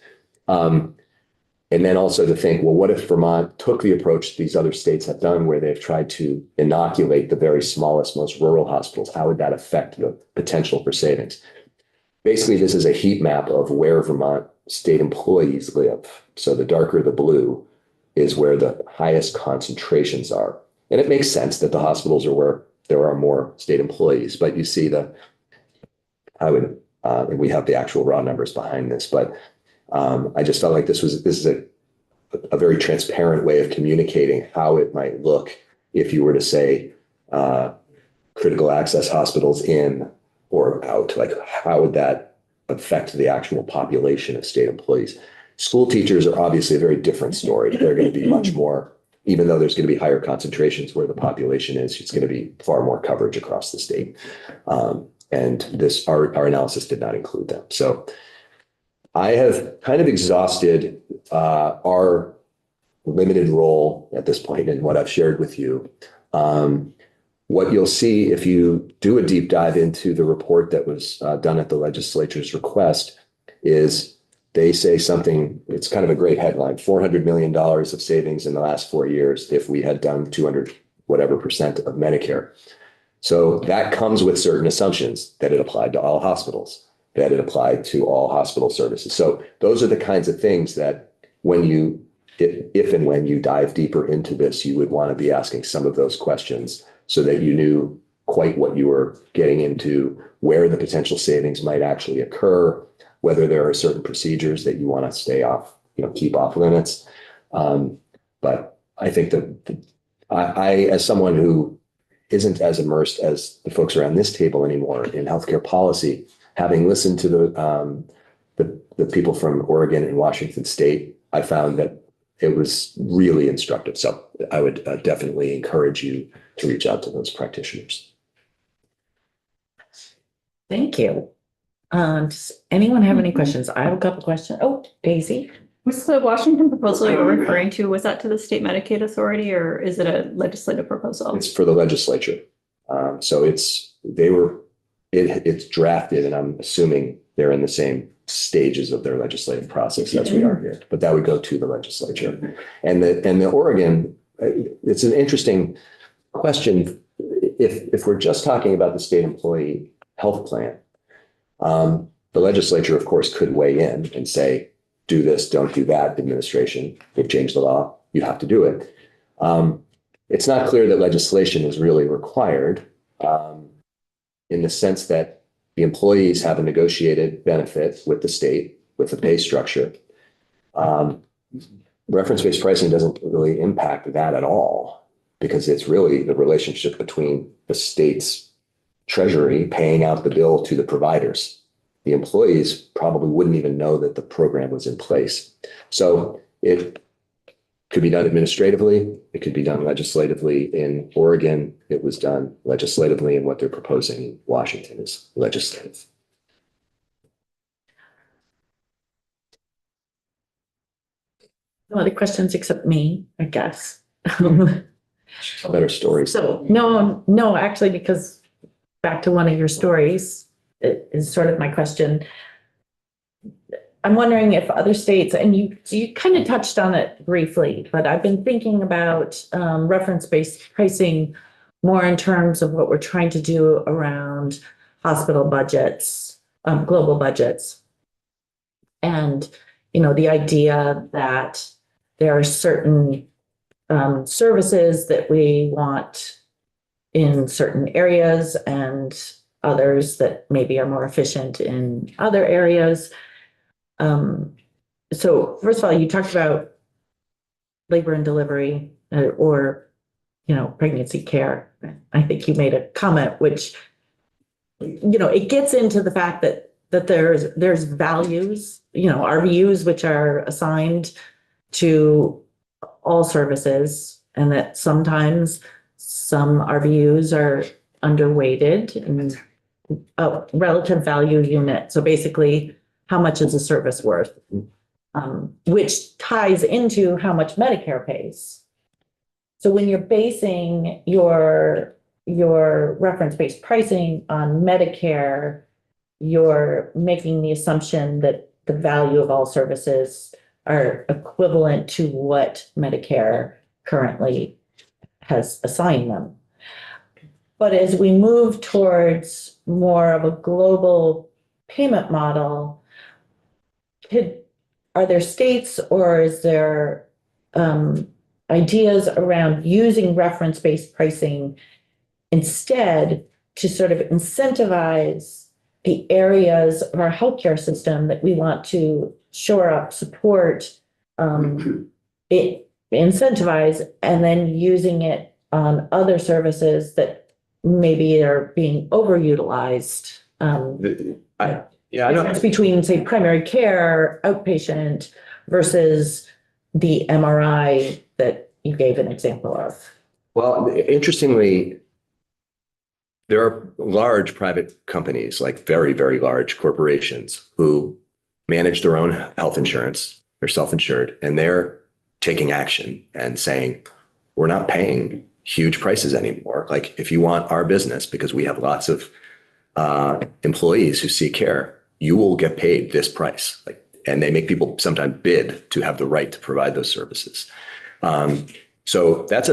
And then also to think, well, what if Vermont took the approach these other states have done, where they've tried to inoculate the very smallest, most rural hospitals? How would that affect the potential for savings? Basically, this is a heat map of where Vermont state employees live. So the darker the blue is where the highest concentrations are. And it makes sense that the hospitals are where there are more state employees, but you see and we have the actual raw numbers behind this, but I just felt like this is a very transparent way of communicating how it might look if you were to say critical access hospitals in or out. Like, how would that affect the actual population of state employees? School teachers are obviously a very different story. They're going to be much more, even though there's going to be higher concentrations where the population is, it's going to be far more coverage across the state. And our analysis did not include them. So I have kind of exhausted our limited role at this point in what I've shared with you. What you'll see if you do a deep dive into the report that was done at the legislature's request is they say something, it's kind of a great headline, $400 million of savings in the last 4 years if we had done 200 whatever percent of Medicare. So that comes with certain assumptions that it applied to all hospitals, that it applied to all hospital services. So those are the kinds of things that if and when you dive deeper into this, you would want to be asking some of those questions so that you knew quite what you were getting into, where the potential savings might actually occur, whether there are certain procedures that you want to stay off, keep off limits. But I think that I, as someone who isn't as immersed as the folks around this table anymore in healthcare policy, having listened to the people from Oregon and Washington State, I found that it was really instructive. So I would definitely encourage you to reach out to those practitioners. Thank you. Does anyone have any questions? I have a couple questions. Oh, Daisy. Was the Washington proposal you're referring to, was that to the state Medicaid authority or is it a legislative proposal? It's for the legislature. So it's drafted, and I'm assuming they're in the same stages of their legislative process as we are here, but that would go to the legislature. And the Oregon, it's an interesting question. If we're just talking about the state employee health plan, the legislature, of course, could weigh in and say, do this, don't do that, administration. They've changed the law. You have to do it. It's not clear that legislation is really required in the sense that the employees have a negotiated benefit with the state, with the pay structure. Reference-based pricing doesn't really impact that at all because it's really the relationship between the state's treasury paying out the bill to the providers. The employees probably wouldn't even know that the program was in place. So it could be done administratively. It could be done legislatively. In Oregon, it was done legislatively, and what they're proposing in Washington is legislative. No other questions except me, I guess. Better stories. So no, actually, because back to one of your stories, it is sort of my question. I'm wondering if other states, and you kind of touched on it briefly, but I've been thinking about reference-based pricing more in terms of what we're trying to do around hospital budgets, global budgets. And, the idea that there are certain services that we want in certain areas and others that maybe are more efficient in other areas. So first of all, you talked about labor and delivery or pregnancy care. I think you made a comment which, it gets into the fact that there's values, RVUs, which are assigned to all services, and that sometimes some RVUs are underweighted in a relative value unit. So basically, how much is a service worth? Which ties into how much Medicare pays. So when you're basing your reference-based pricing on Medicare, you're making the assumption that the value of all services are equivalent to what Medicare currently has assigned them. But as we move towards more of a global payment model, are there states or is there ideas around using reference-based pricing instead to sort of incentivize the areas of our healthcare system that we want to shore up, support, incentivize, and then using it on other services that maybe are being overutilized? Yeah, I know. Difference between, say, primary care, outpatient versus the MRI that you gave an example of. Well, interestingly, there are large private companies, like very, very large corporations who manage their own health insurance. They're self-insured and they're taking action and saying, we're not paying huge prices anymore. Like if you want our business, because we have lots of employees who seek care, you will get paid this price. Like, and they make people sometimes bid to have the right to provide those services. So that's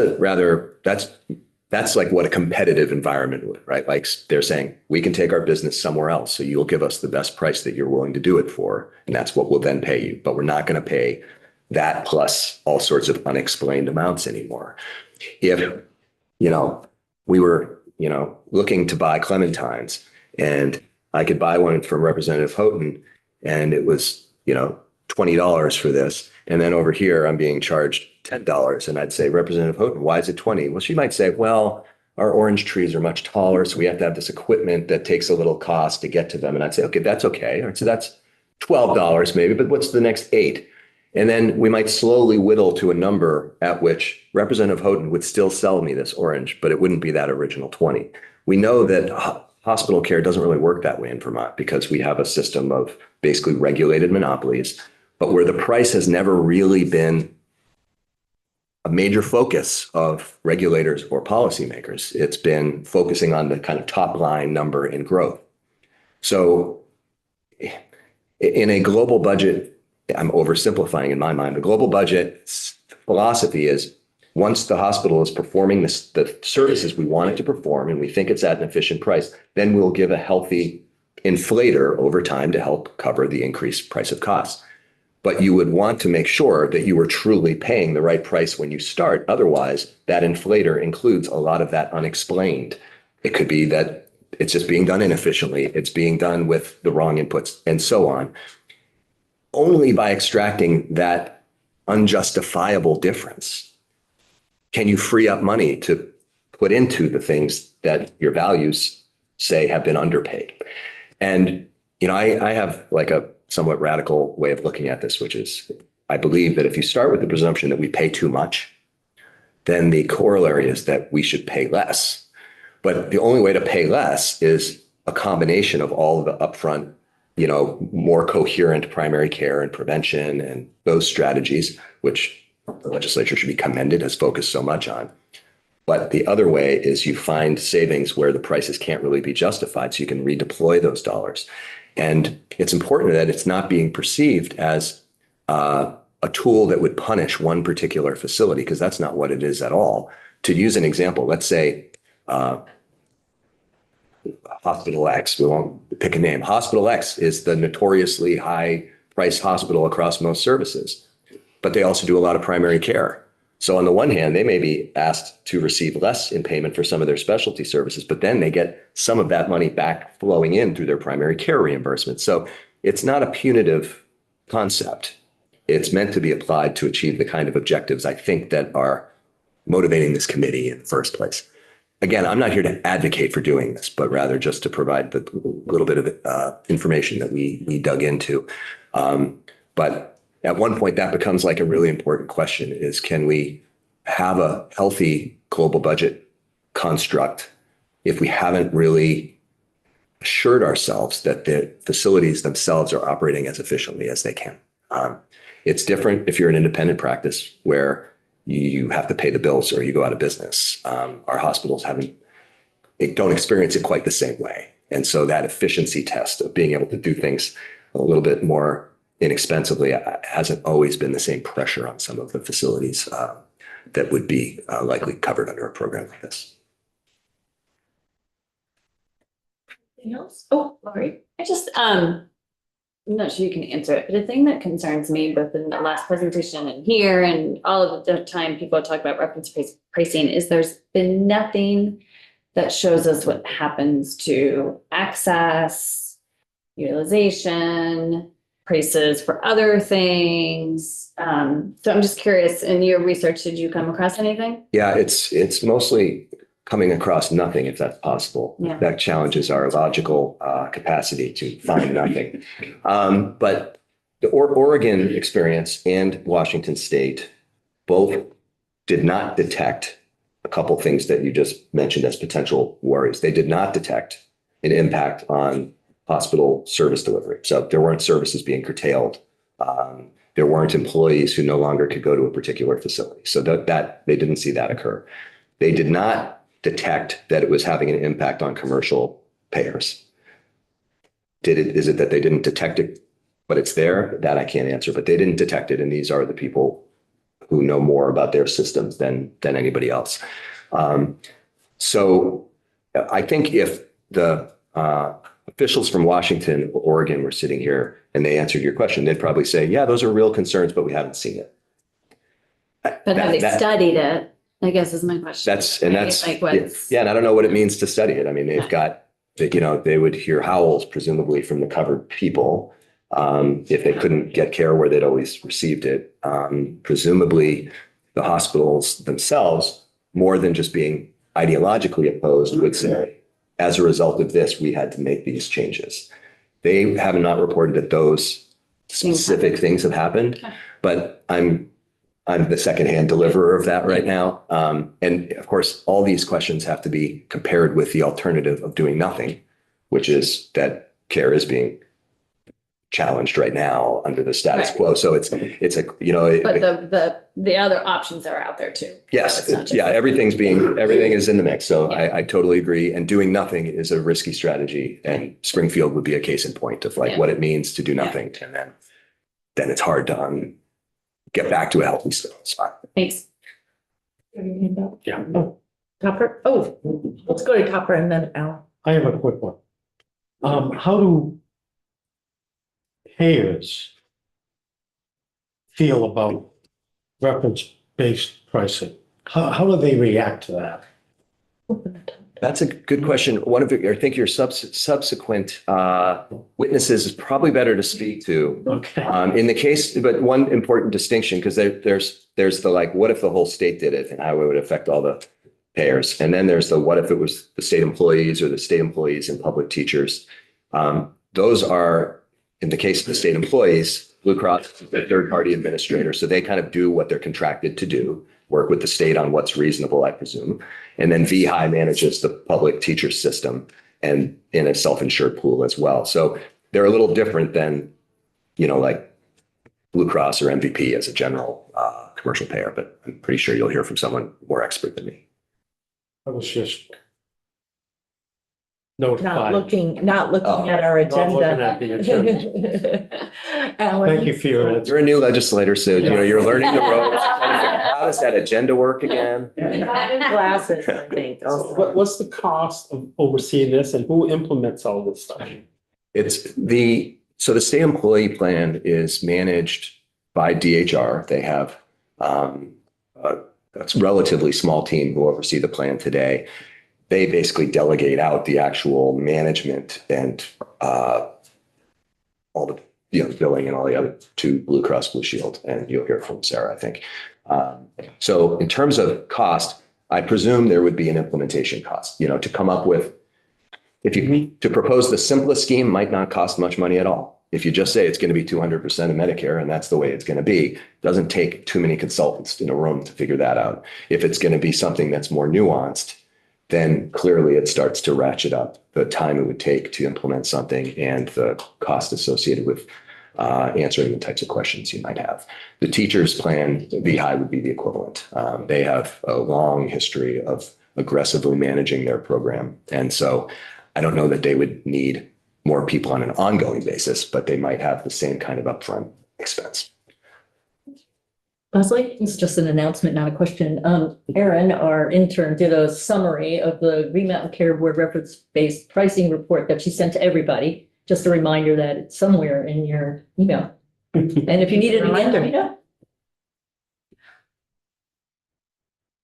like what a competitive environment would, right? Like they're saying, we can take our business somewhere else. So you'll give us the best price that you're willing to do it for. And that's what we'll then pay you. But we're not going to pay that plus all sorts of unexplained amounts anymore. If, we were, looking to buy clementines and I could buy one from Representative Houghton and it was, $20 for this. And then over here, I'm being charged $10. And I'd say, Representative Houghton, why is it 20? Well, she might say, well, our orange trees are much taller. So we have to have this equipment that takes a little cost to get to them. And I'd say, okay, that's okay. All right, so that's $12 maybe, but what's the next 8? And then we might slowly whittle to a number at which Representative Houghton would still sell me this orange, but it wouldn't be that original 20. We know that hospital care doesn't really work that way in Vermont because we have a system of basically regulated monopolies, but where the price has never really been a major focus of regulators or policymakers. It's been focusing on the kind of top line number in growth. So in a global budget, I'm oversimplifying in my mind, the global budget philosophy is once the hospital is performing the services we want it to perform and we think it's at an efficient price, then we'll give a healthy inflator over time to help cover the increased price of costs. But you would want to make sure that you were truly paying the right price when you start. Otherwise, that inflator includes a lot of that unexplained. It could be that it's just being done inefficiently. It's being done with the wrong inputs and so on. Only by extracting that unjustifiable difference can you free up money to put into the things that your values say have been underpaid. And, I have like a somewhat radical way of looking at this, which is I believe that if you start with the presumption that we pay too much, then the corollary is that we should pay less. But the only way to pay less is a combination of all of the upfront, more coherent primary care and prevention and those strategies, which the legislature should be commended, has focused so much on. But the other way is you find savings where the prices can't really be justified, so you can redeploy those dollars. And it's important that it's not being perceived as a tool that would punish one particular facility, because that's not what it is at all. To use an example, let's say Hospital X, we won't pick a name. Hospital X is the notoriously high-priced hospital across most services, but they also do a lot of primary care. So on the one hand, they may be asked to receive less in payment for some of their specialty services, but then they get some of that money back flowing in through their primary care reimbursement. So it's not a punitive concept. It's meant to be applied to achieve the kind of objectives I think that are motivating this committee in the first place. Again, I'm not here to advocate for doing this, but rather just to provide the little bit of information that we dug into. But at one point, that becomes like a really important question is, can we have a healthy global budget construct if we haven't really assured ourselves that the facilities themselves are operating as efficiently as they can? It's different if you're an independent practice where you have to pay the bills or you go out of business. Our hospitals don't experience it quite the same way. And so that efficiency test of being able to do things a little bit more inexpensively hasn't always been the same pressure on some of the facilities that would be likely covered under a program like this. Anything else? Oh, Laurie. I just, I'm not sure you can answer it, but the thing that concerns me both in the last presentation and here and all of the time people talk about reference pricing is there's been nothing that shows us what happens to access, utilization, prices for other things. So I'm just curious, in your research, did you come across anything? Yeah, it's mostly coming across nothing, if that's possible. Yeah. That challenges our logical capacity to find nothing. But the Oregon experience and Washington State both did not detect a couple things that you just mentioned as potential worries. They did not detect an impact on hospital service delivery. So there weren't services being curtailed. There weren't employees who no longer could go to a particular facility. So that they didn't see that occur. They did not detect that it was having an impact on commercial payers. Is it that they didn't detect it, but it's there? That I can't answer, but they didn't detect it. And these are the people who know more about their systems than anybody else. So I think if the officials from Washington or Oregon were sitting here and they answered your question, they'd probably say, yeah, those are real concerns, but we haven't seen it. But have they studied it? I guess is my question. That's Like what's. yeah. And I don't know what it means to study it. I mean, they've got, they would hear howls, presumably from the covered people. If they couldn't get care where they'd always received it. Presumably the hospitals themselves, more than just being ideologically opposed, would say, as a result of this, we had to make these changes. They have not reported that those specific things have happened, but I'm the secondhand deliverer of that right now. And of course, all these questions have to be compared with the alternative of doing nothing, which is that care is being challenged right now under the status quo. So it's a, But the other options are out there too. yes, So it's not just- everything is in the mix. So I totally agree. And doing nothing is a risky strategy. And Springfield would be a case in point of what it means to do nothing. And then it's hard to get back to a healthy spot. Thanks. Yeah. Oh, Topper. Oh, let's go to Topper and then Al. I have a quick one. How do payers feel about reference-based pricing? How do they react to that? That's a good question. I think your subsequent witnesses is probably better to speak to. Okay. In the case, but one important distinction, because there's the what if the whole state did it and how it would affect all the payers. And then there's the what if it was the state employees or the state employees and public teachers. Those are, in the case of the state employees, Blue Cross is the third-party administrator. So they kind of do what they're contracted to do, work with the state on what's reasonable, I presume. And then VHI manages the public teacher system and in a self-insured pool as well. So they're a little different than, like Blue Cross or MVP as a general commercial payer, but I'm pretty sure you'll hear from someone more expert than me. I was just Not notified. looking at our Not looking at agenda. the agenda. Alan. Thank you for your answer. You're a new legislator, so you're learning the ropes. How does that agenda work again? Glasses, I think. What's the cost of overseeing this and who implements all this stuff? So the state employee plan is managed by DHR. They have a relatively small team who oversee the plan today. They basically delegate out the actual management and all the billing and all the other to Blue Cross Blue Shield, and you'll hear from Sarah, I think. So in terms of cost, I presume there would be an implementation cost. To come up with, to propose the simplest scheme might not cost much money at all. If you just say it's going to be 200% of Medicare and that's the way it's going to be, it doesn't take too many consultants in a room to figure that out. If it's going to be something that's more nuanced, then clearly it starts to ratchet up the time it would take to implement something and the cost associated with answering the types of questions you might have. The teachers plan, VHI would be the equivalent. They have a long history of aggressively managing their program. And so I don't know that they would need more people on an ongoing basis, but they might have the same kind of upfront expense. Leslie? It's just an announcement, not a question. Erin, our intern, did a summary of the Green Mountain Care Board reference-based pricing report that she sent to everybody. Just a reminder that it's somewhere in your email. And if you need it again, let me know.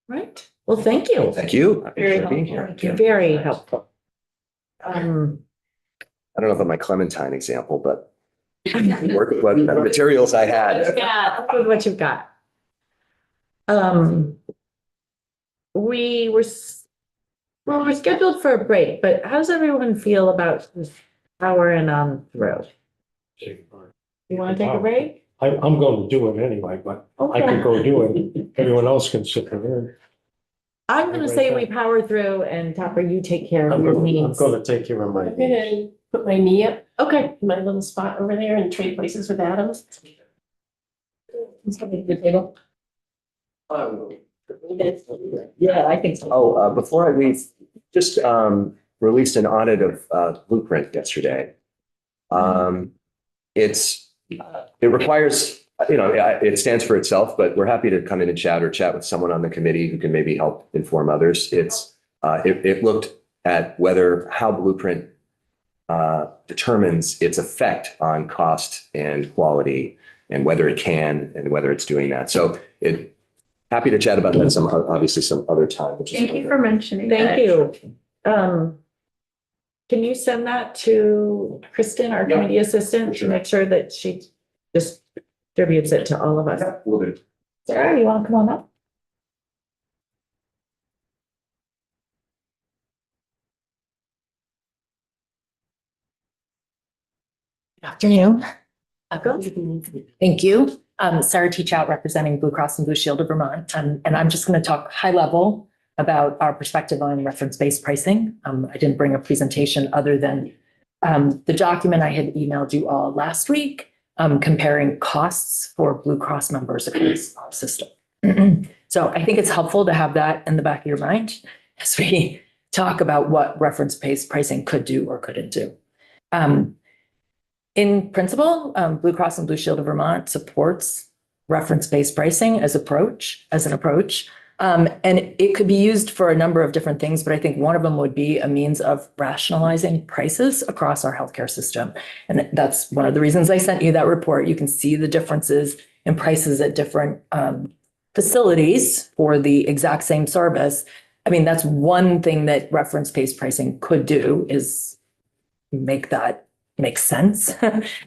Right. Well, thank you. Thank you. Very for being helpful. here. Very helpful. I don't know about my Clementine example, but work with what materials I had. Yeah, with what you've got. We're scheduled for a break, but how does everyone feel about this hour and on the road? You want to take a break? I'm going to do it anyway, but I can go do it. Everyone else can sit there. I'm gonna say we power through and Topper, you take care of I'm your going needs. to take care of my. I'm gonna put my knee up, Okay, my little spot over there and trade places with Adam. Good table. Yeah, I think so. Oh, before I leave, just released an audit of Blueprint yesterday. It requires, it stands for itself, but we're happy to come in and chat with someone on the committee who can maybe help inform others. It looked at how Blueprint determines its effect on cost and quality and whether it can and whether it's doing that. So happy to chat about that obviously some other time. Thank you for mentioning thank that. you. Can you send that to Kristen, our committee assistant, to make sure that she just distributes it to all of us? Will do. Sarah, you want to come on up? Good afternoon. Welcome. Thank you. Sarah Teachout, representing Blue Cross and Blue Shield of Vermont. And I'm just going to talk high level about our perspective on reference-based pricing. I didn't bring a presentation other than the document I had emailed you all last week, comparing costs for Blue Cross members across our system. So I think it's helpful to have that in the back of your mind as we talk about what reference-based pricing could do or couldn't do. In principle, Blue Cross and Blue Shield of Vermont supports reference-based pricing as an approach. And it could be used for a number of different things, but I think one of them would be a means of rationalizing prices across our healthcare system. And that's one of the reasons I sent you that report. You can see the differences in prices at different facilities for the exact same service. I mean, that's one thing that reference-based pricing could do, is make that make sense,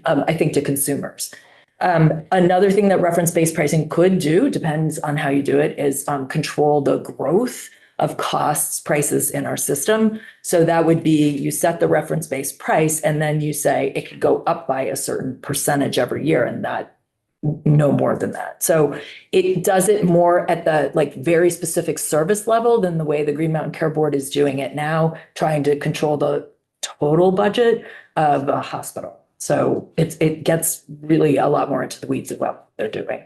I think, to consumers. Another thing that reference-based pricing could do, depends on how you do it, is control the growth of costs, prices in our system. So that would be, you set the reference-based price and then you say it could go up by a certain percentage every year, and that no more than that. So it does it more at the very specific service level than the way the Green Mountain Care Board is doing it now, trying to control the total budget of a hospital. So it gets really a lot more into the weeds of what they're doing.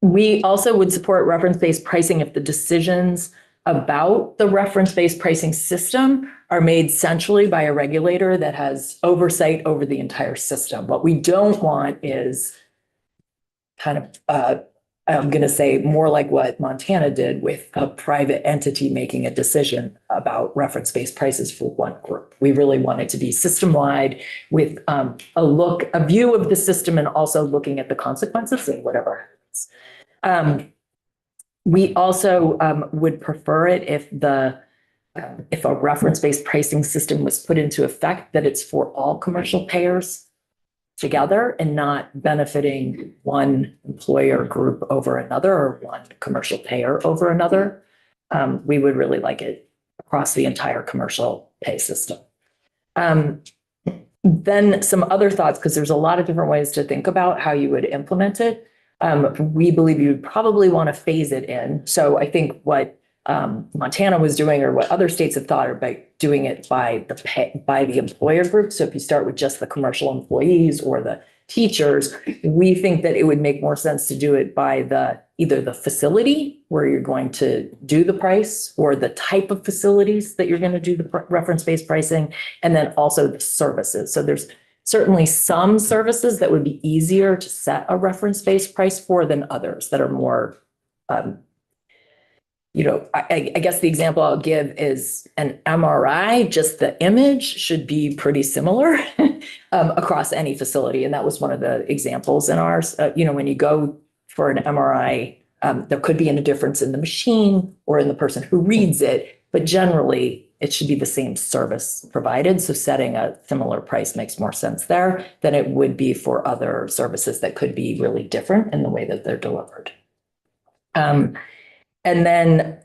We also would support reference-based pricing if the decisions about the reference-based pricing system are made centrally by a regulator that has oversight over the entire system. What we don't want is kind of, I'm going to say, more like what Montana did with a private entity making a decision about reference-based prices for one group. We really want it to be system-wide with a view of the system, and also looking at the consequences and whatever happens. We also would prefer it if a reference-based pricing system was put into effect, that it's for all commercial payers together and not benefiting one employer group over another or one commercial payer over another. We would really like it across the entire commercial pay system. Then some other thoughts, because there's a lot of different ways to think about how you would implement it. We believe you would probably want to phase it in. So I think what Montana was doing or what other states have thought about doing it by the employer group. So if you start with just the commercial employees or the teachers, we think that it would make more sense to do it by either the facility where you're going to do the price or the type of facilities that you're going to do the reference-based pricing, and then also the services. So there's certainly some services that would be easier to set a reference-based price for than others that are more, I guess the example I'll give is an MRI, just the image should be pretty similar across any facility. And that was one of the examples in ours. When you go for an MRI, there could be a difference in the machine or in the person who reads it, but generally it should be the same service provided. So setting a similar price makes more sense there than it would be for other services that could be really different in the way that they're delivered. And then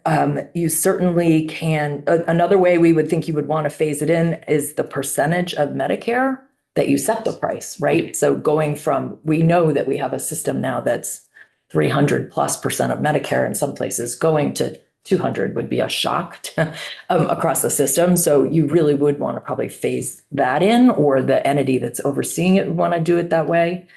you certainly can, another way we would think you would want to phase it in is the percentage of Medicare that you set the price, right? So going from, we know that we have a system now that's 300+% of Medicare in some places, going to 200 would be a shock across the system. So you really would want to probably phase that in, or the entity that's overseeing it would want to do it that way.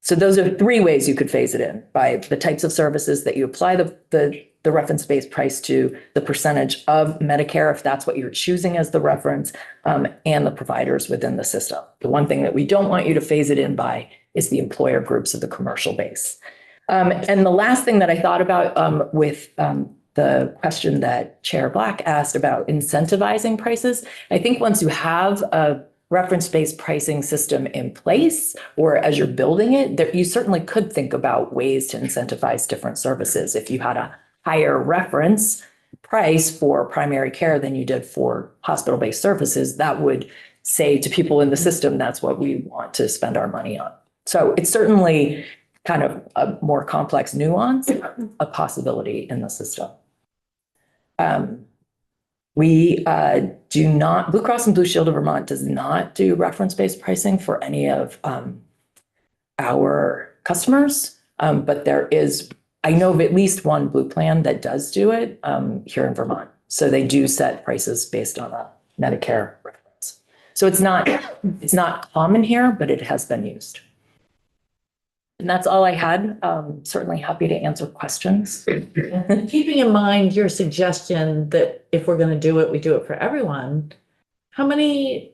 So those are three ways you could phase it in: by the types of services that you apply the reference-based price to, the percentage of Medicare, if that's what you're choosing as the reference, and the providers within the system. The one thing that we don't want you to phase it in by is the employer groups of the commercial base. And the last thing that I thought about with the question that Chair Black asked about incentivizing prices, I think once you have a reference-based pricing system in place, or as you're building it, that you certainly could think about ways to incentivize different services. If you had a higher reference price for primary care than you did for hospital-based services, that would say to people in the system, that's what we want to spend our money on. So it's certainly kind of a more complex nuance, a possibility in the system. We do not, Blue Cross and Blue Shield of Vermont does not do reference-based pricing for any of our customers, but there is, I know of at least one Blue plan that does do it here in Vermont. So they do set prices based on a Medicare reference. So it's not common here, but it has been used. And that's all I had. Certainly happy to answer questions. Keeping in mind your suggestion that if we're going to do it, we do it for everyone. How many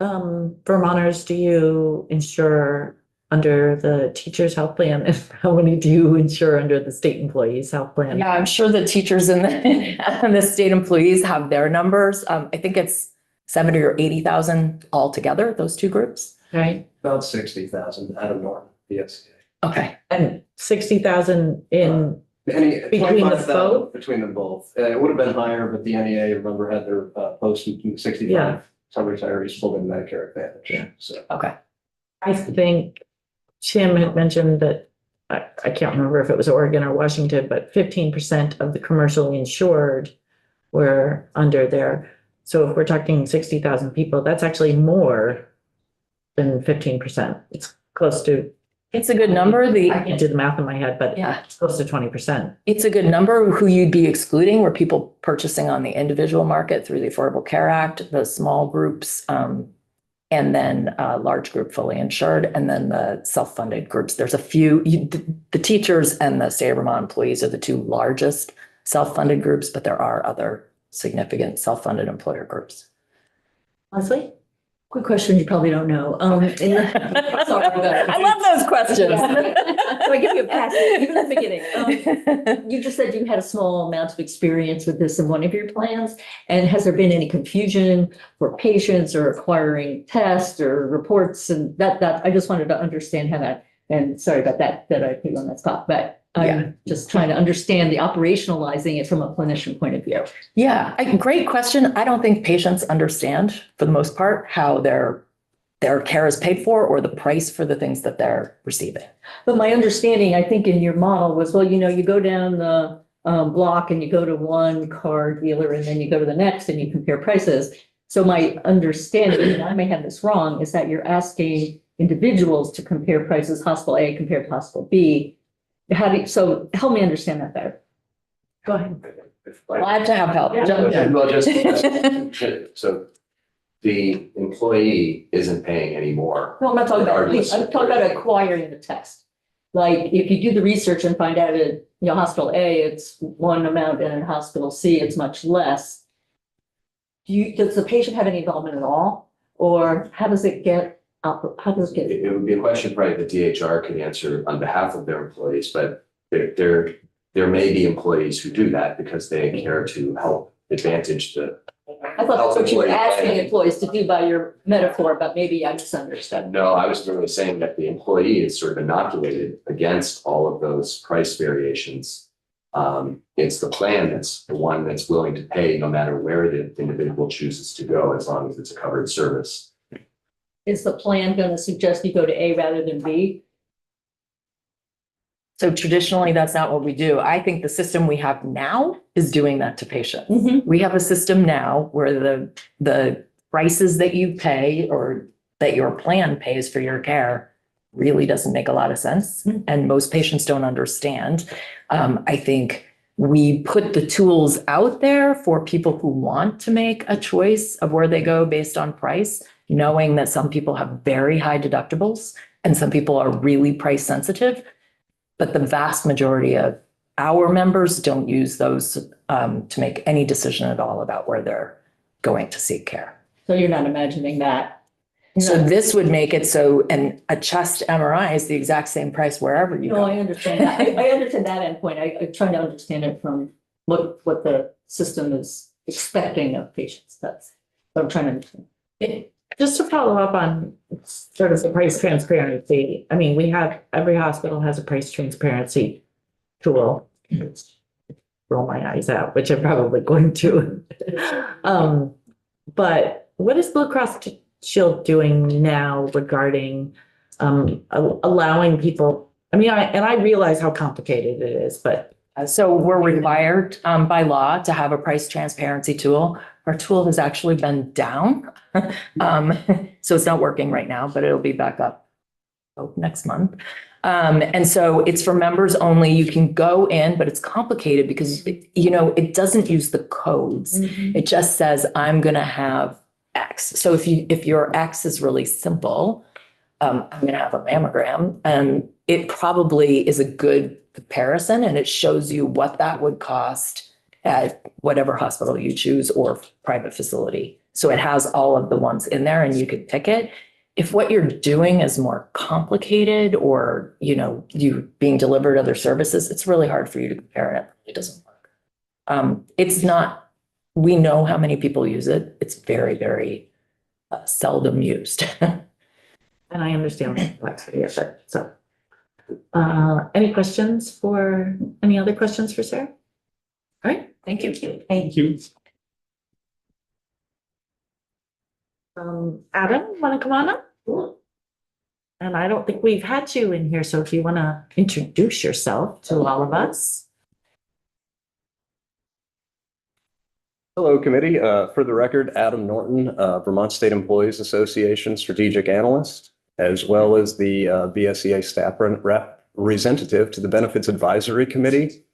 Vermonters do you insure under the teacher's health plan? And how many do you insure under the state employees health plan? Yeah, I'm sure the teachers and the state employees have their numbers. I think it's 70 or 80,000 altogether, those two groups. Right. About 60,000 out of Norton, the FCA. Okay. And 60,000 in between the 25,000 both? between them both. It would have been higher, but the NEA, remember, had their posted 65. Yeah. Some retirees pulled in Medicare Advantage. Yeah. So. Okay. I think Tim had mentioned that, I can't remember if it was Oregon or Washington, but 15% of the commercially insured were under there. So if we're talking 60,000 people, that's actually more than 15%. It's close to. It's a good number. I can't do the math in my head, but Yeah. it's close to 20%. It's a good number. Who you'd be excluding were people purchasing on the individual market through the Affordable Care Act, the small groups, and then large group fully insured, and then the self-funded groups. There's a few, the teachers and the state of Vermont employees are the two largest self-funded groups, but there are other significant self-funded employer groups. Leslie? Quick question you probably don't know. Sorry about it. I love those questions. So I give you a pass, even at the beginning. You just said you had a small amount of experience with this in one of your plans. And has there been any confusion for patients or acquiring tests or reports? And that I just wanted to understand how that, and sorry about that I put you on that spot, but I'm just trying to understand the operationalizing it from a clinician point of view. Yeah, great question. I don't think patients understand, for the most part, how their care is paid for or the price for the things that they're receiving. But my understanding, I think in your model was, well, you go down the block and you go to one car dealer and then you go to the next and you compare prices. So my understanding, and I may have this wrong, is that you're asking individuals to compare prices, hospital A compared to hospital B. So help me understand that better. Go ahead. Glad to have help. Jump in. Well, so the employee isn't paying anymore. No, I'm not talking about, Regardless. I'm talking about acquiring the test. Like, if you do the research and find out at, hospital A, it's one amount, and in hospital C, it's much less. Does the patient have any involvement at all? Or how does it get, how does it get? It would be a question probably the DHR could answer on behalf of their employees, but there may be employees who do that because they care to help advantage the. I thought that's what you were Employee asking plan. employees to do by your metaphor, but maybe I misunderstood. No, I was really saying that the employee is sort of inoculated against all of those price variations. It's the plan that's the one that's willing to pay no matter where the individual chooses to go, as long as it's a covered service. Is the plan going to suggest you go to A rather than B? So traditionally, that's not what we do. I think the system we have now is doing that to patients. Mhm. We have a system now where the prices that you pay or that your plan pays for your care really doesn't make a lot of sense. And most patients don't understand. I think we put the tools out there for people who want to make a choice of where they go based on price, knowing that some people have very high deductibles and some people are really price sensitive. But the vast majority of our members don't use those to make any decision at all about where they're going to seek care. So you're not imagining that. So this would make it so, and a chest MRI is the exact same price wherever you No, go. I understand that. I understand that endpoint. I'm trying to understand it from what the system is expecting of patients. That's what I'm trying to understand. Just to follow up on sort of the price transparency, I mean, every hospital has a price transparency tool. Roll my eyes out, which I'm probably going to. But what is Blue Cross Shield doing now regarding allowing people? I mean, I realize how complicated it is, but So we're required by law to have a price transparency tool. Our tool has actually been down. So it's not working right now, but it'll be back up next month. And so it's for members only. You can go in, but it's complicated because, it doesn't use the codes. It just says, I'm going to have X. So if your X is really simple, I'm going to have a mammogram, and it probably is a good comparison, and it shows you what that would cost at whatever hospital you choose or private facility. So it has all of the ones in there and you could pick it. If what you're doing is more complicated or, you being delivered other services, it's really hard for you to compare it. It doesn't work. It's not, we know how many people use it. It's very, very seldom used. and I understand the complexity of it. So, any other questions for Sarah? All right, thank you. Thank you. Adam, want to come on up? And I don't think we've had you in here, so if you want to introduce yourself to all of us. Hello, committee. For the record, Adam Norton, Vermont State Employees Association Strategic Analyst, as well as the VSEA staff representative to the Benefits Advisory Committee,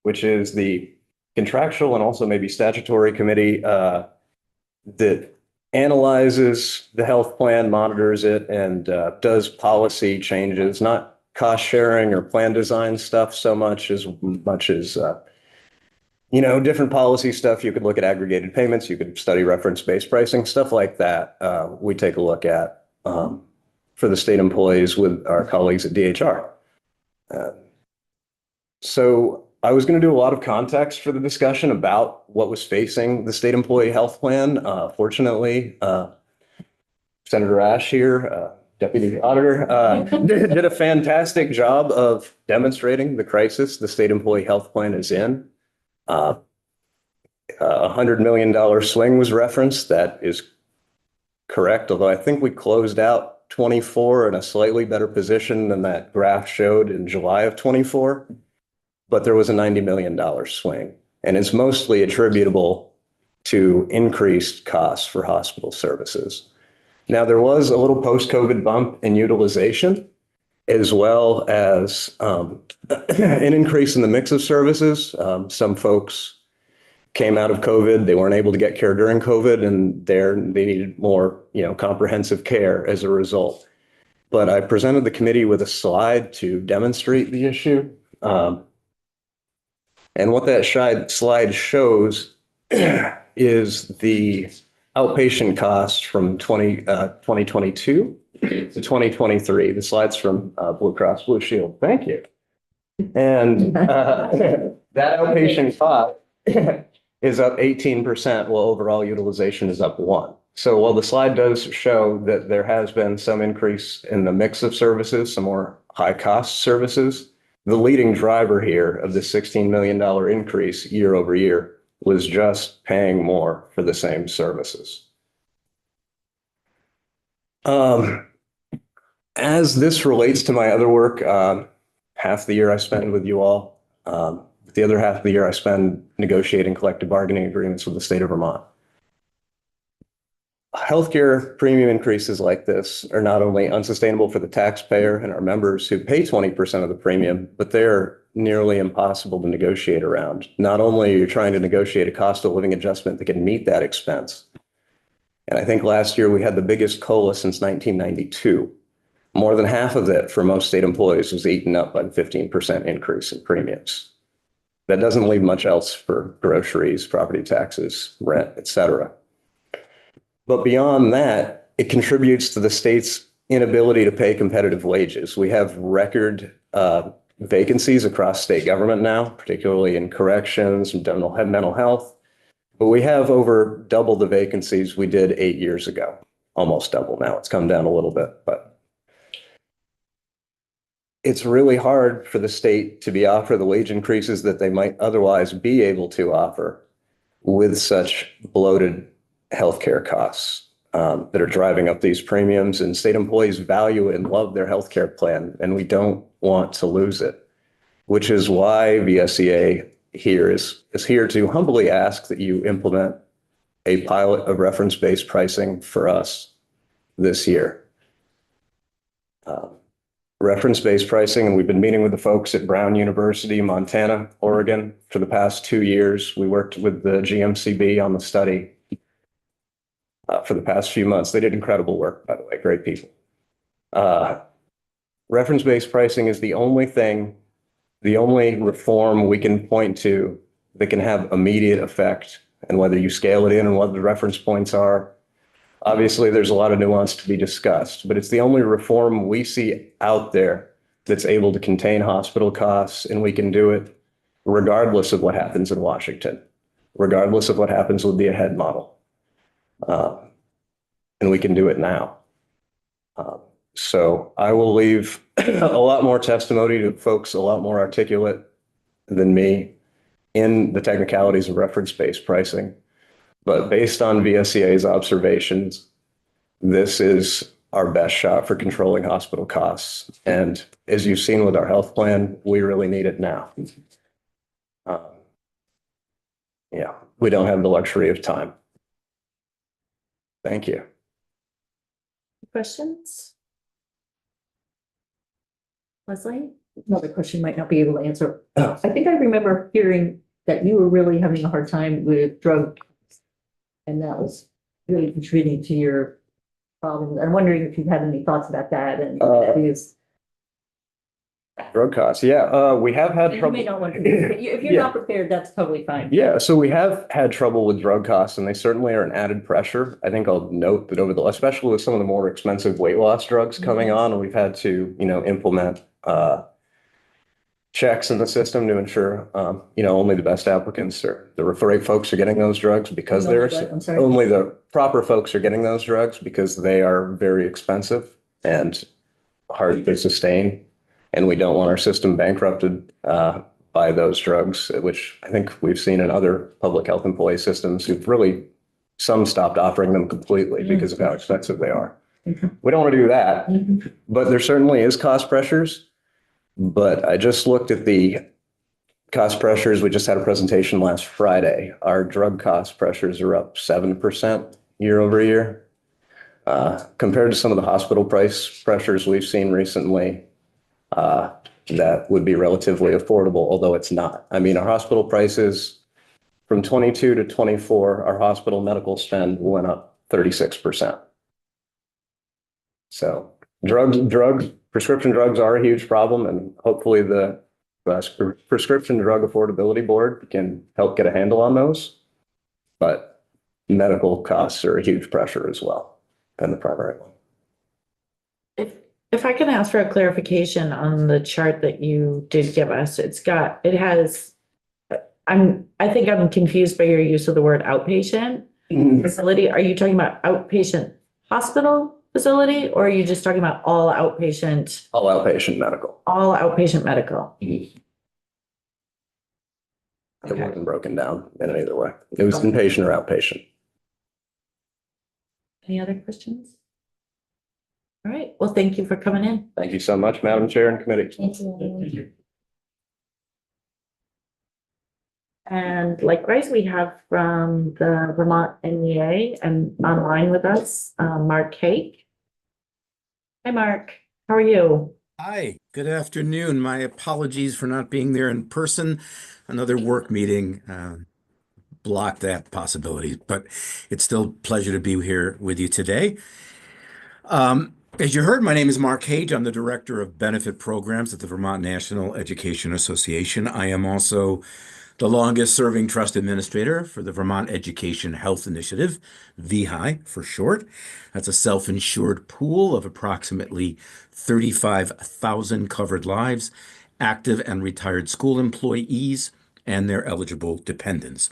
which is the contractual and also maybe statutory committee that analyzes the health plan, monitors it, and does policy changes, not cost sharing or plan design stuff so much as different policy stuff. You could look at aggregated payments, you could study reference-based pricing, stuff like that. We take a look at for the state employees with our colleagues at DHR. So I was going to do a lot of context for the discussion about what was facing the state employee health plan. Fortunately, Senator Ash here, Deputy Auditor, did a fantastic job of demonstrating the crisis the state employee health plan is in. $100 million swing was referenced. That is correct, although I think we closed out 24 in a slightly better position than that graph showed in July of 24. But there was a $90 million swing, and it's mostly attributable to increased costs for hospital services. Now, there was a little post-COVID bump in utilization, as well as an increase in the mix of services. Some folks came out of COVID, they weren't able to get care during COVID, and they needed more, comprehensive care as a result. But I presented the committee with a slide to demonstrate the issue. And what that slide shows is the outpatient costs from 2022 to 2023. The slide's from Blue Cross Blue Shield. Thank you. And that outpatient cost is up 18%, while overall utilization is up 1%. So while the slide does show that there has been some increase in the mix of services, some more high-cost services, the leading driver here of the $16 million increase year over year was just paying more for the same services. As this relates to my other work, half the year I spend with you all, the other half of the year I spend negotiating collective bargaining agreements with the state of Vermont. Healthcare premium increases like this are not only unsustainable for the taxpayer and our members who pay 20% of the premium, but they're nearly impossible to negotiate around. Not only are you trying to negotiate a cost of living adjustment that can meet that expense. And I think last year we had the biggest COLA since 1992. More than half of it for most state employees was eaten up by the 15% increase in premiums. That doesn't leave much else for groceries, property taxes, rent, et cetera. But beyond that, it contributes to the state's inability to pay competitive wages. We have record vacancies across state government now, particularly in corrections and mental health. But we have over double the vacancies we did 8 years ago, almost double now. It's come down a little bit, but it's really hard for the state to offer the wage increases that they might otherwise be able to offer with such bloated healthcare costs that are driving up these premiums, and state employees value and love their healthcare plan, and we don't want to lose it, which is why VSEA here is here to humbly ask that you implement a pilot of reference-based pricing for us this year. Reference-based pricing, and we've been meeting with the folks at Brown University, Montana, Oregon for the past 2 years. We worked with the GMCB on the study for the past few months. They did incredible work, by the way, great people. Reference-based pricing is the only reform we can point to that can have immediate effect, and whether you scale it in and what the reference points are. Obviously, there's a lot of nuance to be discussed, but it's the only reform we see out there that's able to contain hospital costs, and we can do it regardless of what happens in Washington, regardless of what happens with the AHEAD model. And we can do it now. So I will leave a lot more testimony to folks a lot more articulate than me in the technicalities of reference-based pricing. But based on VSEA's observations, this is our best shot for controlling hospital costs. And as you've seen with our health plan, we really need it now. We don't have the luxury of time. Thank you. Questions? Leslie? Another question might not be able to answer. I think I remember hearing that you were really having a hard time with drug, and that was really contributing to your problems. I'm wondering if you've had any thoughts about that and that is. Drug costs, yeah. We have had You trouble. may not want to, if you're not prepared, that's totally fine. Yeah, so we have had trouble with drug costs, and they certainly are an added pressure. I think I'll note that especially with some of the more expensive weight loss drugs coming on, and we've had to, implement checks in the system to ensure, only the best applicants or the right folks are getting those drugs because only the proper folks are getting those drugs because they are very expensive and hard to sustain. And we don't want our system bankrupted by those drugs, which I think we've seen in other public health employee systems who've really, some stopped offering them completely because of how expensive they are. We don't want to do that, but there certainly is cost pressures. But I just looked at the cost pressures. We just had a presentation last Friday. Our drug cost pressures are up 7% year over year. Compared to some of the hospital price pressures we've seen recently, that would be relatively affordable, although it's not. I mean, our hospital prices from 22 to 24, our hospital medical spend went up 36%. So prescription drugs are a huge problem, and hopefully the Prescription Drug Affordability Board can help get a handle on those. But medical costs are a huge pressure as well, and the primary one. If I can ask for a clarification on the chart that you did give us, I think I'm confused by your use of the word outpatient facility. Are you talking about outpatient hospital facility, or are you just talking about all outpatient? All outpatient medical. All outpatient medical. It wasn't broken down in either way. It was inpatient or outpatient. Any other questions? All right, well, thank you for coming in. Thank you so much, Madam Chair and committee. Thank you. And likewise, we have from the Vermont NEA and online with us, Mark Hake. Hi, Mark. How are you? Hi, good afternoon. My apologies for not being there in person. Another work meeting blocked that possibility, but it's still a pleasure to be here with you today. As you heard, my name is Mark Hage. I'm the Director of Benefit Programs at the Vermont National Education Association. I am also the longest serving trust administrator for the Vermont Education Health Initiative, VHI for short. That's a self-insured pool of approximately 35,000 covered lives, active and retired school employees, and their eligible dependents.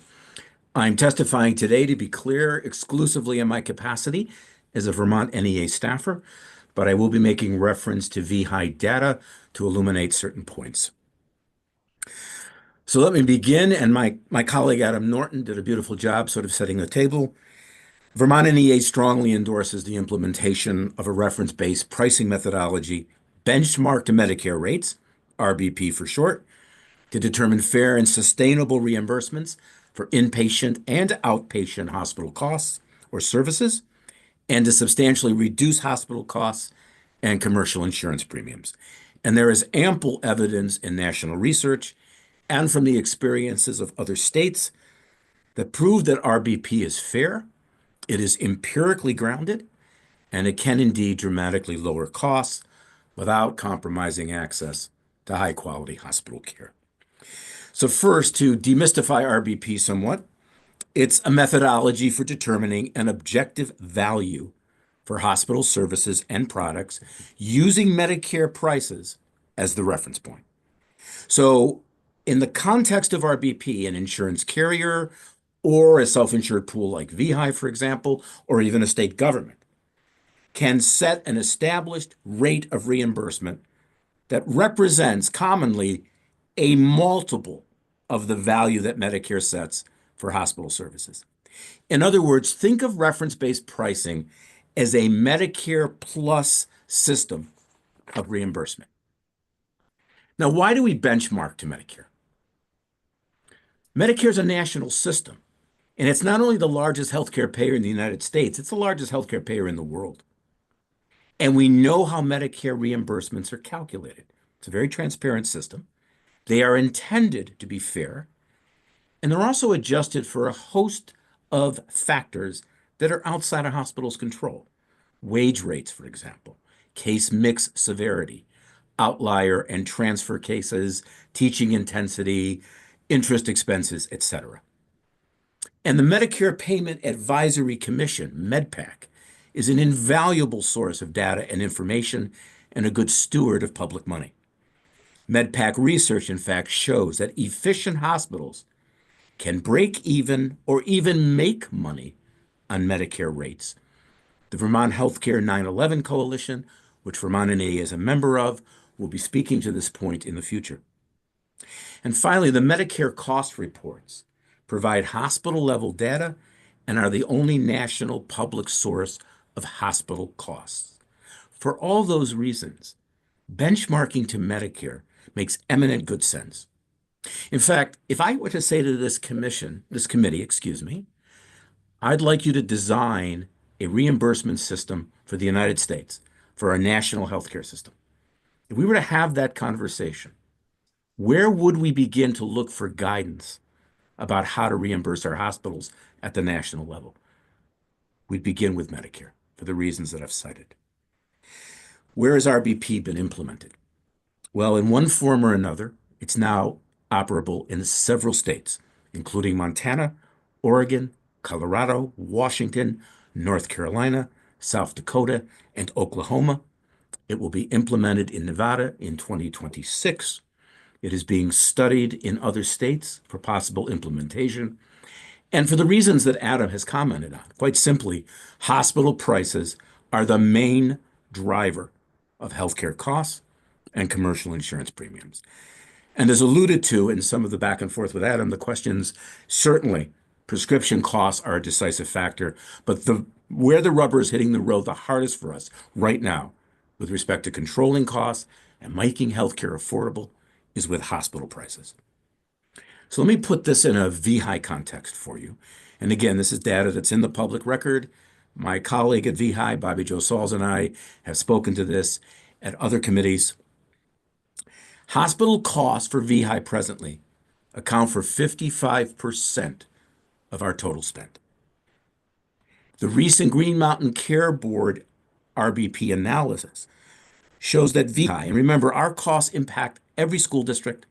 I'm testifying today, to be clear, exclusively in my capacity as a Vermont NEA staffer, but I will be making reference to VHI data to illuminate certain points. So let me begin, and my colleague Adam Norton did a beautiful job sort of setting the table. Vermont NEA strongly endorses the implementation of a reference-based pricing methodology benchmarked to Medicare rates, RBP for short, to determine fair and sustainable reimbursements for inpatient and outpatient hospital costs or services, and to substantially reduce hospital costs and commercial insurance premiums. And there is ample evidence in national research and from the experiences of other states that prove that RBP is fair, it is empirically grounded, and it can indeed dramatically lower costs without compromising access to high-quality hospital care. So first, to demystify RBP somewhat, it's a methodology for determining an objective value for hospital services and products using Medicare prices as the reference point. So in the context of RBP, an insurance carrier or a self-insured pool like VHI, for example, or even a state government can set an established rate of reimbursement that represents commonly a multiple of the value that Medicare sets for hospital services. In other words, think of reference-based pricing as a Medicare plus system of reimbursement. Now, why do we benchmark to Medicare? Medicare is a national system, and it's not only the largest healthcare payer in the United States, it's the largest healthcare payer in the world. And we know how Medicare reimbursements are calculated. It's a very transparent system. They are intended to be fair, and they're also adjusted for a host of factors that are outside a hospital's control. Wage rates, for example, case mix severity, outlier and transfer cases, teaching intensity, interest expenses, etc. And the Medicare Payment Advisory Commission, MedPAC, is an invaluable source of data and information and a good steward of public money. MedPAC research, in fact, shows that efficient hospitals can break even or even make money on Medicare rates. The Vermont Healthcare 9/11 Coalition, which Vermont NEA is a member of, will be speaking to this point in the future. And finally, the Medicare cost reports provide hospital-level data and are the only national public source of hospital costs. For all those reasons, benchmarking to Medicare makes eminent good sense. In fact, if I were to say to this committee, I'd like you to design a reimbursement system for the United States, for our national healthcare system. If we were to have that conversation, where would we begin to look for guidance about how to reimburse our hospitals at the national level? We'd begin with Medicare for the reasons that I've cited. Where has RBP been implemented? Well, in one form or another, it's now operable in several states, including Montana, Oregon, Colorado, Washington, North Carolina, South Dakota, and Oklahoma. It will be implemented in Nevada in 2026. It is being studied in other states for possible implementation. And for the reasons that Adam has commented on, quite simply, hospital prices are the main driver of healthcare costs and commercial insurance premiums. And as alluded to in some of the back and forth with Adam, the questions, certainly prescription costs are a decisive factor, but where the rubber is hitting the road the hardest for us right now with respect to controlling costs and making healthcare affordable is with hospital prices. So let me put this in a VHI context for you. And again, this is data that's in the public record. My colleague at VHI, Bobby Jo Sauls, and I have spoken to this at other committees. Hospital costs for VHI presently account for 55% of our total spend. The recent Green Mountain Care Board RBP analysis shows that VHI, and remember, our costs impact every school district,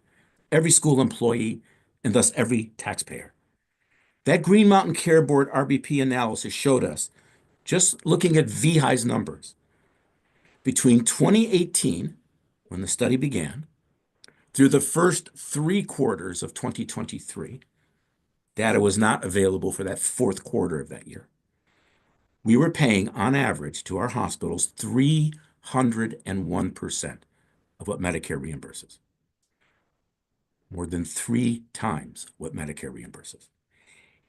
every school employee, and thus every taxpayer. That Green Mountain Care Board RBP analysis showed us, just looking at VHI's numbers, between 2018, when the study began, through the first 3 quarters of 2023, data was not available for that 4th quarter of that year. We were paying, on average, to our hospitals 301% of what Medicare reimburses. More than 3 times what Medicare reimburses.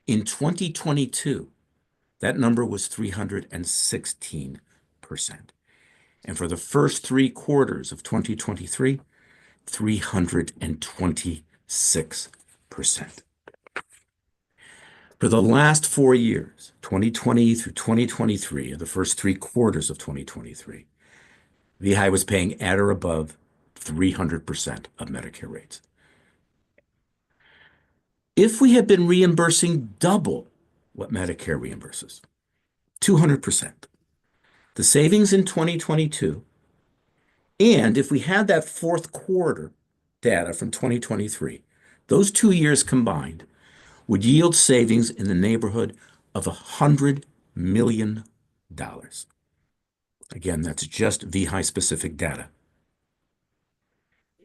In 2022, that number was 316%. And for the first 3 quarters of 2023, 326%. For the last 4 years, 2020 through 2023, or the first 3 quarters of 2023, VHI was paying at or above 300% of Medicare rates. If we had been reimbursing double what Medicare reimburses, 200%, the savings in 2022, and if we had that 4th quarter data from 2023, those 2 years combined would yield savings in the neighborhood of $100 million. Again, that's just VHI specific data.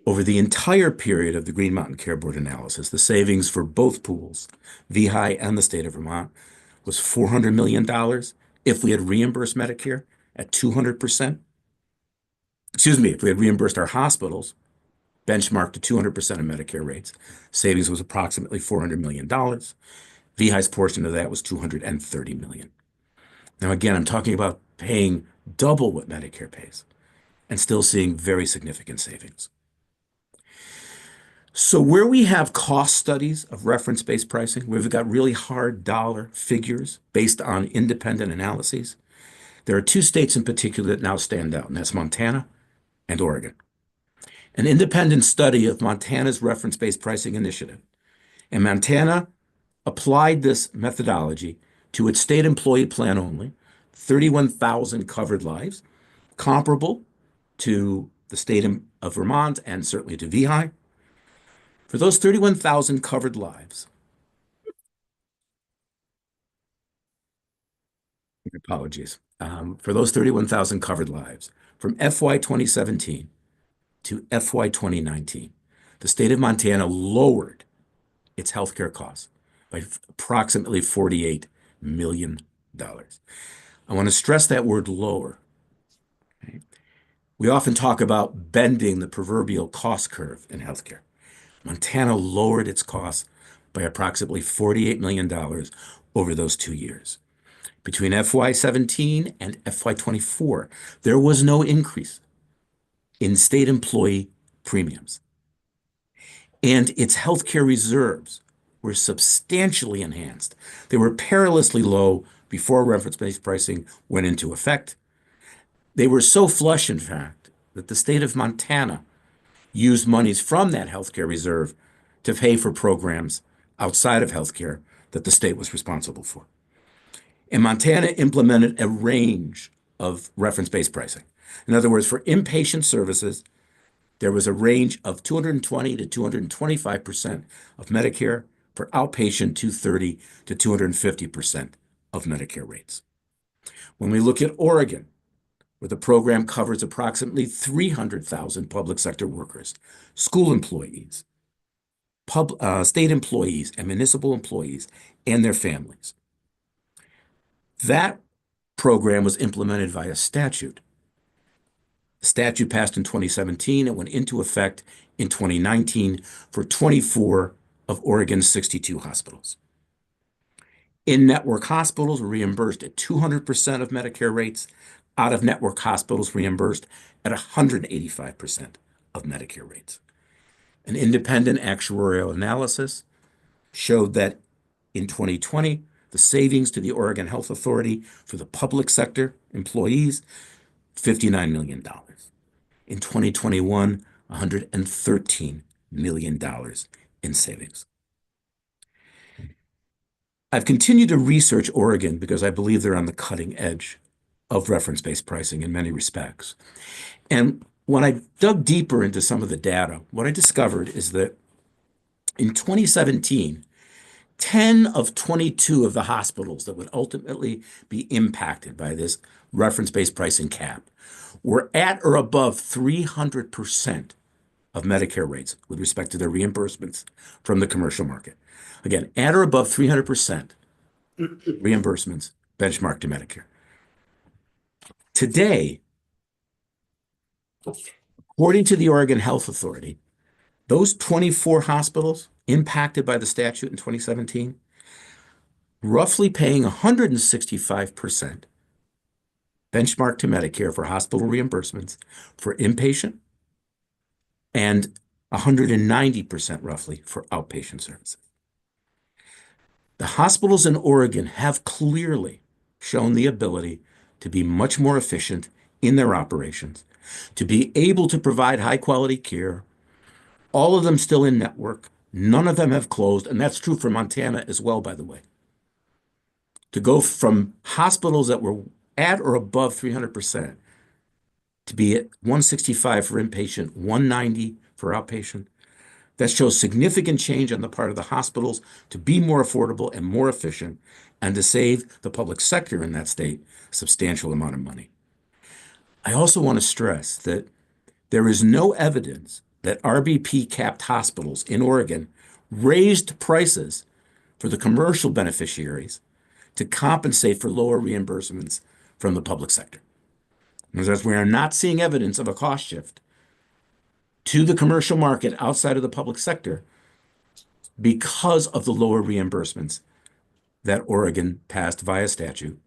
Over the entire period of the Green Mountain Care Board analysis, the savings for both pools, VHI and the state of Vermont, was $400 million if we had reimbursed Medicare at 200%. Excuse me, if we had reimbursed our hospitals, benchmarked to 200% of Medicare rates, savings was approximately $400 million. VHI's portion of that was $230 million. Now, again, I'm talking about paying double what Medicare pays and still seeing very significant savings. So where we have cost studies of reference-based pricing, where we've got really hard dollar figures based on independent analyses, there are 2 states in particular that now stand out, and that's Montana and Oregon. An independent study of Montana's reference-based pricing initiative, and Montana applied this methodology to its state employee plan only, 31,000 covered lives, comparable to the state of Vermont and certainly to VHI. For those 31,000 covered lives, apologies, for those 31,000 covered lives, from FY 2017 to FY 2019, the state of Montana lowered its healthcare costs by approximately $48 million. I want to stress that word lower. Okay? We often talk about bending the proverbial cost curve in healthcare. Montana lowered its costs by approximately $48 million over those 2 years. Between FY 17 and FY 24, there was no increase in state employee premiums. And its healthcare reserves were substantially enhanced. They were perilously low before reference-based pricing went into effect. They were so flush, in fact, that the state of Montana used monies from that healthcare reserve to pay for programs outside of healthcare that the state was responsible for. And Montana implemented a range of reference-based pricing. In other words, for inpatient services, there was a range of 220 to 225% of Medicare, for outpatient 230 to 250% of Medicare rates. When we look at Oregon, where the program covers approximately 300,000 public sector workers, school employees, state employees, and municipal employees, and their families. That program was implemented via statute. The statute passed in 2017 and went into effect in 2019 for 24 of Oregon's 62 hospitals. In-network hospitals were reimbursed at 200% of Medicare rates. Out-of-network hospitals reimbursed at 185% of Medicare rates. An independent actuarial analysis showed that in 2020, the savings to the Oregon Health Authority for the public sector employees, $59 million. In 2021, $113 million in savings. I've continued to research Oregon because I believe they're on the cutting edge of reference-based pricing in many respects. And when I dug deeper into some of the data, what I discovered is that in 2017, 10 of 22 of the hospitals that would ultimately be impacted by this reference-based pricing cap were at or above 300% of Medicare rates with respect to their reimbursements from the commercial market. Again, at or above 300% reimbursements benchmarked to Medicare. Today, according to the Oregon Health Authority, those 24 hospitals impacted by the statute in 2017, roughly paying 165% benchmark to Medicare for hospital reimbursements for inpatient and 190% roughly for outpatient services. The hospitals in Oregon have clearly shown the ability to be much more efficient in their operations, to be able to provide high quality care, all of them still in network, none of them have closed, and that's true for Montana as well, by the way. To go from hospitals that were at or above 300% to be at 165 for inpatient, 190 for outpatient, that shows significant change on the part of the hospitals to be more affordable and more efficient and to save the public sector in that state a substantial amount of money. I also want to stress that there is no evidence that RBP capped hospitals in Oregon raised prices for the commercial beneficiaries to compensate for lower reimbursements from the public sector. In other words, we are not seeing evidence of a cost shift to the commercial market outside of the public sector because of the lower reimbursements that Oregon passed via statute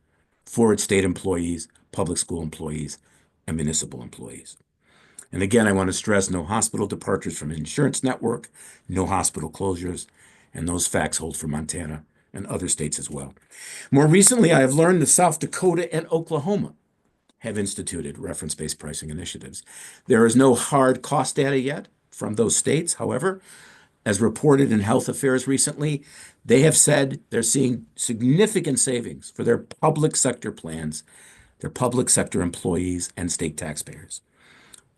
for its state employees, public school employees, and municipal employees. And again, I want to stress no hospital departures from insurance network, no hospital closures, and those facts hold for Montana and other states as well. More recently, I have learned that South Dakota and Oklahoma have instituted reference-based pricing initiatives. There is no hard cost data yet from those states. However, as reported in Health Affairs recently, they have said they're seeing significant savings for their public sector plans, their public sector employees, and state taxpayers.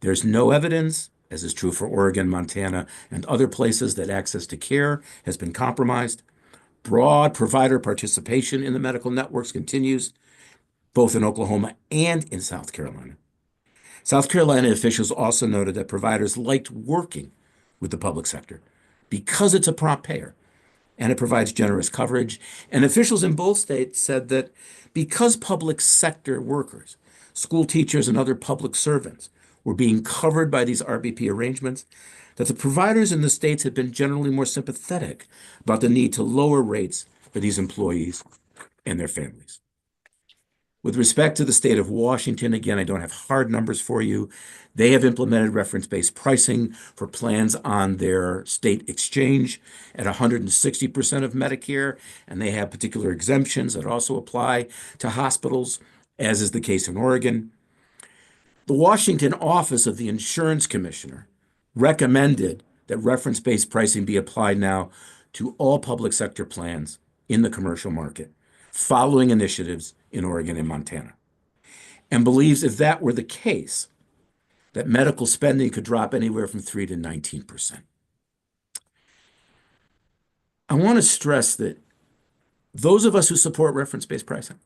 There's no evidence, as is true for Oregon, Montana, and other places, that access to care has been compromised. Broad provider participation in the medical networks continues, both in Oklahoma and in South Carolina. South Carolina officials also noted that providers liked working with the public sector because it's a prompt payer and it provides generous coverage. And officials in both states said that because public sector workers, school teachers, and other public servants were being covered by these RBP arrangements, that the providers in the states had been generally more sympathetic about the need to lower rates for these employees and their families. With respect to the state of Washington, again, I don't have hard numbers for you. They have implemented reference-based pricing for plans on their state exchange at 160% of Medicare, and they have particular exemptions that also apply to hospitals, as is the case in Oregon. The Washington office of the insurance commissioner recommended that reference-based pricing be applied now to all public sector plans in the commercial market, following initiatives in Oregon and Montana, and believes if that were the case, that medical spending could drop anywhere from 3 to 19%. I want to stress that those of us who support reference-based pricing,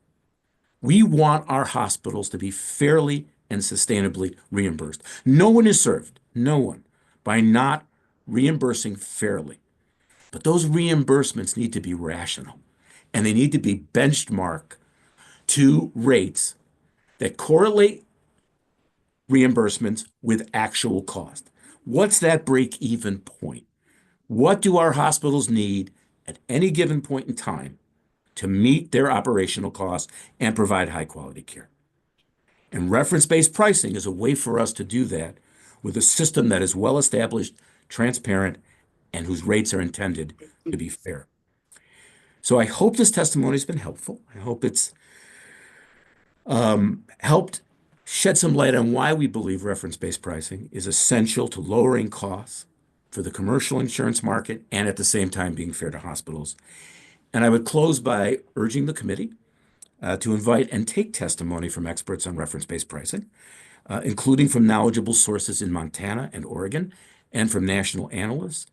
we want our hospitals to be fairly and sustainably reimbursed. No one is served, no one, by not reimbursing fairly. But those reimbursements need to be rational, and they need to be benchmarked to rates that correlate reimbursements with actual cost. What's that break-even point? What do our hospitals need at any given point in time to meet their operational costs and provide high-quality care? And reference-based pricing is a way for us to do that with a system that is well-established, transparent, and whose rates are intended to be fair. So I hope this testimony has been helpful. I hope it's helped shed some light on why we believe reference-based pricing is essential to lowering costs for the commercial insurance market and at the same time being fair to hospitals. And I would close by urging the committee to invite and take testimony from experts on reference-based pricing, including from knowledgeable sources in Montana and Oregon and from national analysts.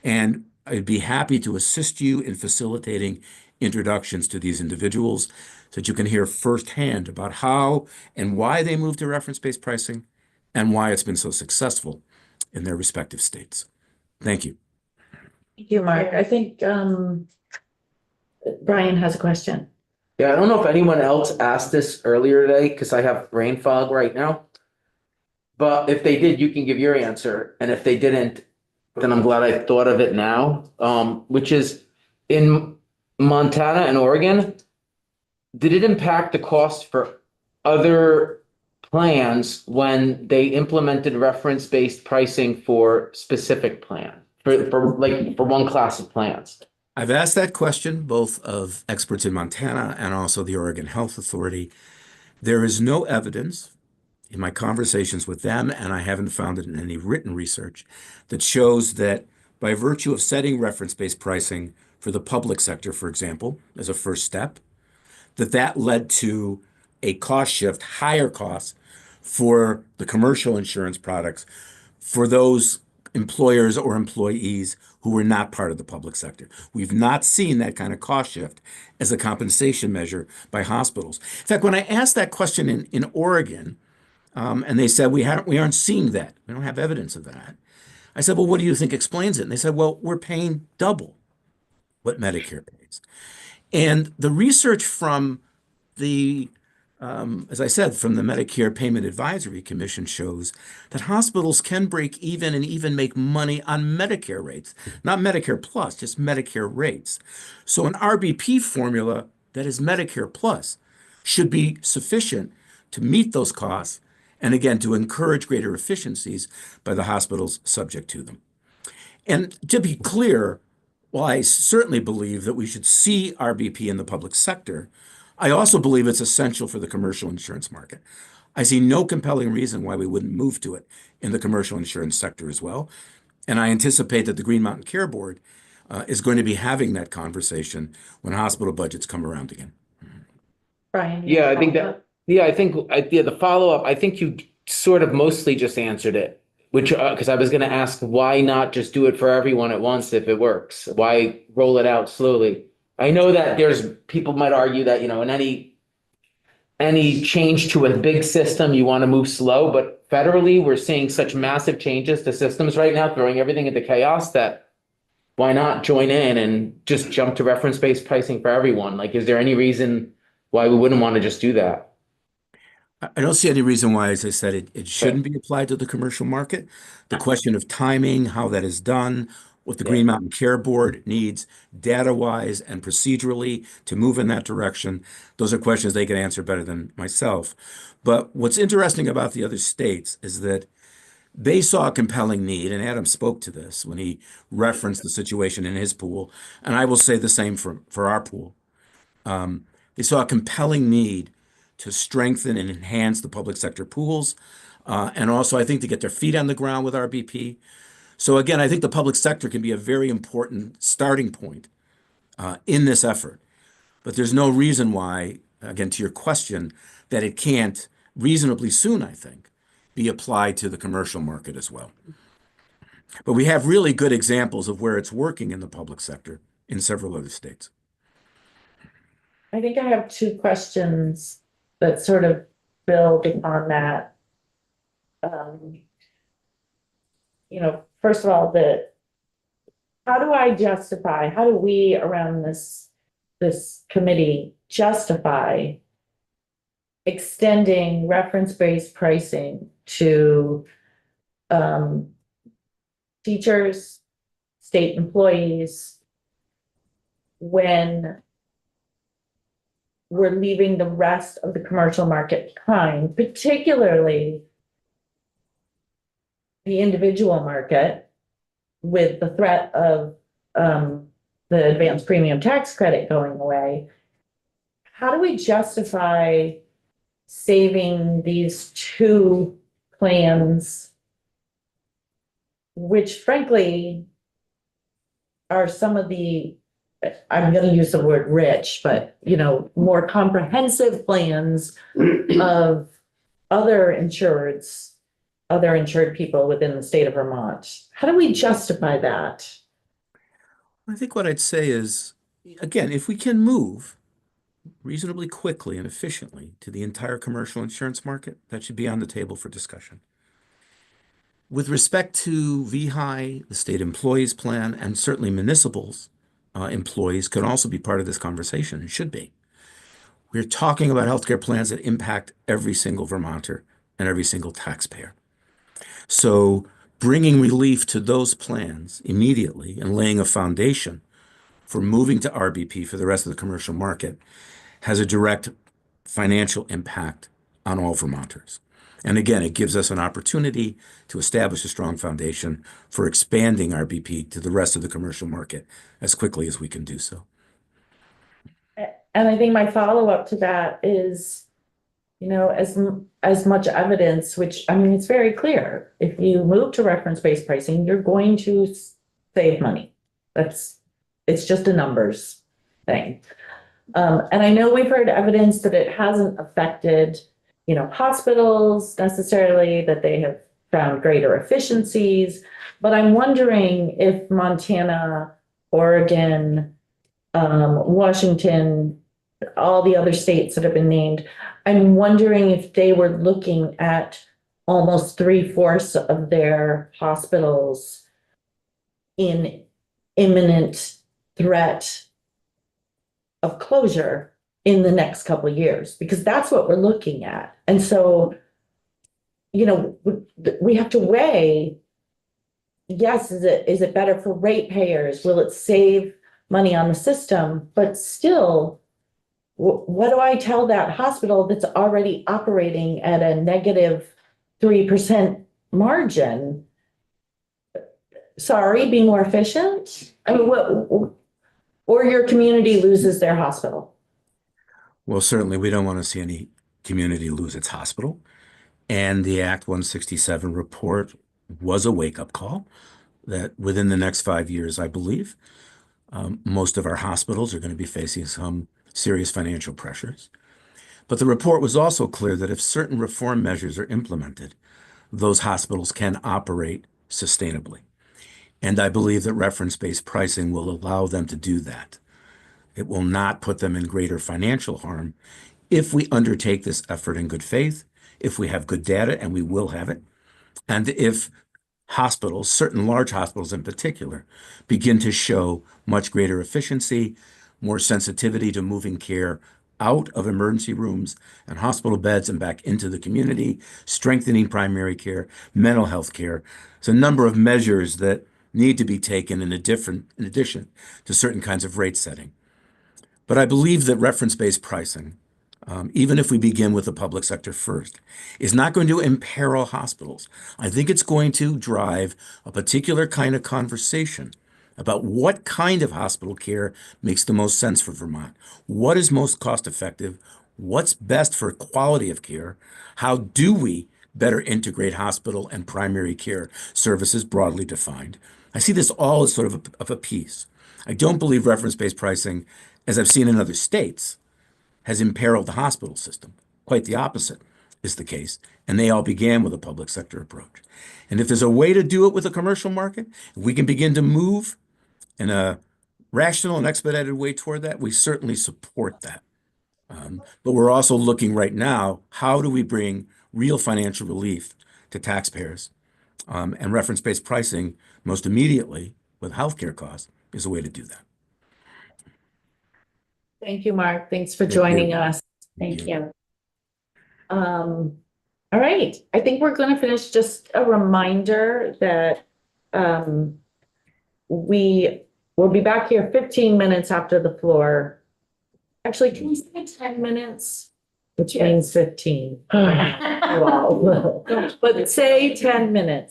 And I'd be happy to assist you in facilitating introductions to these individuals so that you can hear firsthand about how and why they moved to reference-based pricing and why it's been so successful in their respective states. Thank you. Thank you, Mark. I think Brian has a question. Yeah, I don't know if anyone else asked this earlier today because I have brain fog right now. But if they did, you can give your answer. And if they didn't, then I'm glad I thought of it now. Which is in Montana and Oregon, did it impact the cost for other plans when they implemented reference-based pricing for specific plan for one class of plans? I've asked that question both of experts in Montana and also the Oregon Health Authority. There is no evidence in my conversations with them, and I haven't found it in any written research, that shows that by virtue of setting reference-based pricing for the public sector, for example, as a first step, that led to a cost shift, higher costs for the commercial insurance products for those employers or employees who were not part of the public sector. We've not seen that kind of cost shift as a compensation measure by hospitals. In fact, when I asked that question in Oregon, and they said, we aren't seeing that. We don't have evidence of that. I said, well, what do you think explains it? And they said, well, we're paying double what Medicare pays. And the research from the, as I said, from the Medicare Payment Advisory Commission shows that hospitals can break even and even make money on Medicare rates, not Medicare Plus, just Medicare rates. So an RBP formula that is Medicare Plus should be sufficient to meet those costs and again, to encourage greater efficiencies by the hospitals subject to them. And to be clear, while I certainly believe that we should see RBP in the public sector, I also believe it's essential for the commercial insurance market. I see no compelling reason why we wouldn't move to it in the commercial insurance sector as well. And I anticipate that the Green Mountain Care Board is going to be having that conversation when hospital budgets come around again. Brian? Yeah, I think that. Yeah, I think the follow-up, I think you sort of mostly just answered it, which because I was going to ask why not just do it for everyone at once if it works? Why roll it out slowly? I know that there's people might argue that, in any change to a big system, you want to move slow, but federally, we're seeing such massive changes to systems right now, throwing everything into chaos that why not join in and just jump to reference-based pricing for everyone? Like, is there any reason why we wouldn't want to just do that? I don't see any reason why, as I said, it shouldn't be applied to the commercial market. The question of timing, how that is done, what the Green Mountain Care Board needs data-wise and procedurally to move in that direction, those are questions they can answer better than myself. But what's interesting about the other states is that they saw a compelling need, and Adam spoke to this when he referenced the situation in his pool, and I will say the same for our pool. They saw a compelling need to strengthen and enhance the public sector pools, and also I think to get their feet on the ground with RBP. So again, I think the public sector can be a very important starting point in this effort. But there's no reason why, again, to your question, that it can't reasonably soon, I think, be applied to the commercial market as well. But we have really good examples of where it's working in the public sector in several other states. I think I have two questions that sort of build upon that. First of all, how do we around this committee justify extending reference-based pricing to teachers, state employees, when we're leaving the rest of the commercial market behind, particularly the individual market, with the threat of the advanced premium tax credit going away? How do we justify saving these two plans, which frankly are some of the, I'm going to use the word rich, but more comprehensive plans of other insured people within the state of Vermont? How do we justify that? I think what I'd say is, again, if we can move reasonably quickly and efficiently to the entire commercial insurance market, that should be on the table for discussion. With respect to VHI, the state employees plan, and certainly municipals employees could also be part of this conversation and should be. We're talking about healthcare plans that impact every single Vermonter and every single taxpayer. So bringing relief to those plans immediately and laying a foundation for moving to RBP for the rest of the commercial market has a direct financial impact on all Vermonters. And again, it gives us an opportunity to establish a strong foundation for expanding RBP to the rest of the commercial market as quickly as we can do so. And I think my follow-up to that is, as much evidence, which, it's very clear. If you move to reference-based pricing, you're going to save money. It's just a numbers thing. And I know we've heard evidence that it hasn't affected, hospitals necessarily, that they have found greater efficiencies. But I'm wondering if Montana, Oregon, Washington, all the other states that have been named, I'm wondering if they were looking at almost 3/4 of their hospitals in imminent threat of closure in the next couple of years, because that's what we're looking at. And so, we have to weigh, yes, is it better for ratepayers? Will it save money on the system? But still, what do I tell that hospital that's already operating at a negative 3% margin? Sorry, be more efficient? Or your community loses their hospital. Well, certainly we don't want to see any community lose its hospital. And the Act 167 report was a wake-up call that within the next 5 years, I believe, most of our hospitals are going to be facing some serious financial pressures. But the report was also clear that if certain reform measures are implemented, those hospitals can operate sustainably. And I believe that reference-based pricing will allow them to do that. It will not put them in greater financial harm if we undertake this effort in good faith, if we have good data, and we will have it, and if hospitals, certain large hospitals in particular, begin to show much greater efficiency, more sensitivity to moving care out of emergency rooms and hospital beds and back into the community, strengthening primary care, mental health care. It's a number of measures that need to be taken in addition to certain kinds of rate setting. But I believe that reference-based pricing, even if we begin with the public sector first, is not going to imperil hospitals. I think it's going to drive a particular kind of conversation about what kind of hospital care makes the most sense for Vermont. What is most cost effective? What's best for quality of care? How do we better integrate hospital and primary care services broadly defined? I see this all as sort of a piece. I don't believe reference-based pricing, as I've seen in other states, has imperiled the hospital system. Quite the opposite is the case. And they all began with a public sector approach. And if there's a way to do it with a commercial market, if we can begin to move in a rational and expedited way toward that, we certainly support that. But we're also looking right now, how do we bring real financial relief to taxpayers? And reference-based pricing, most immediately with healthcare costs, is a way to do that. Thank you, Mark. Thanks for Thank you. joining us. Thank you. All right, I think we're gonna finish. Just a reminder that we will be back here 15 minutes after the floor. Actually, can we say 10 minutes? Which means 15. Wow. But say 10 minutes.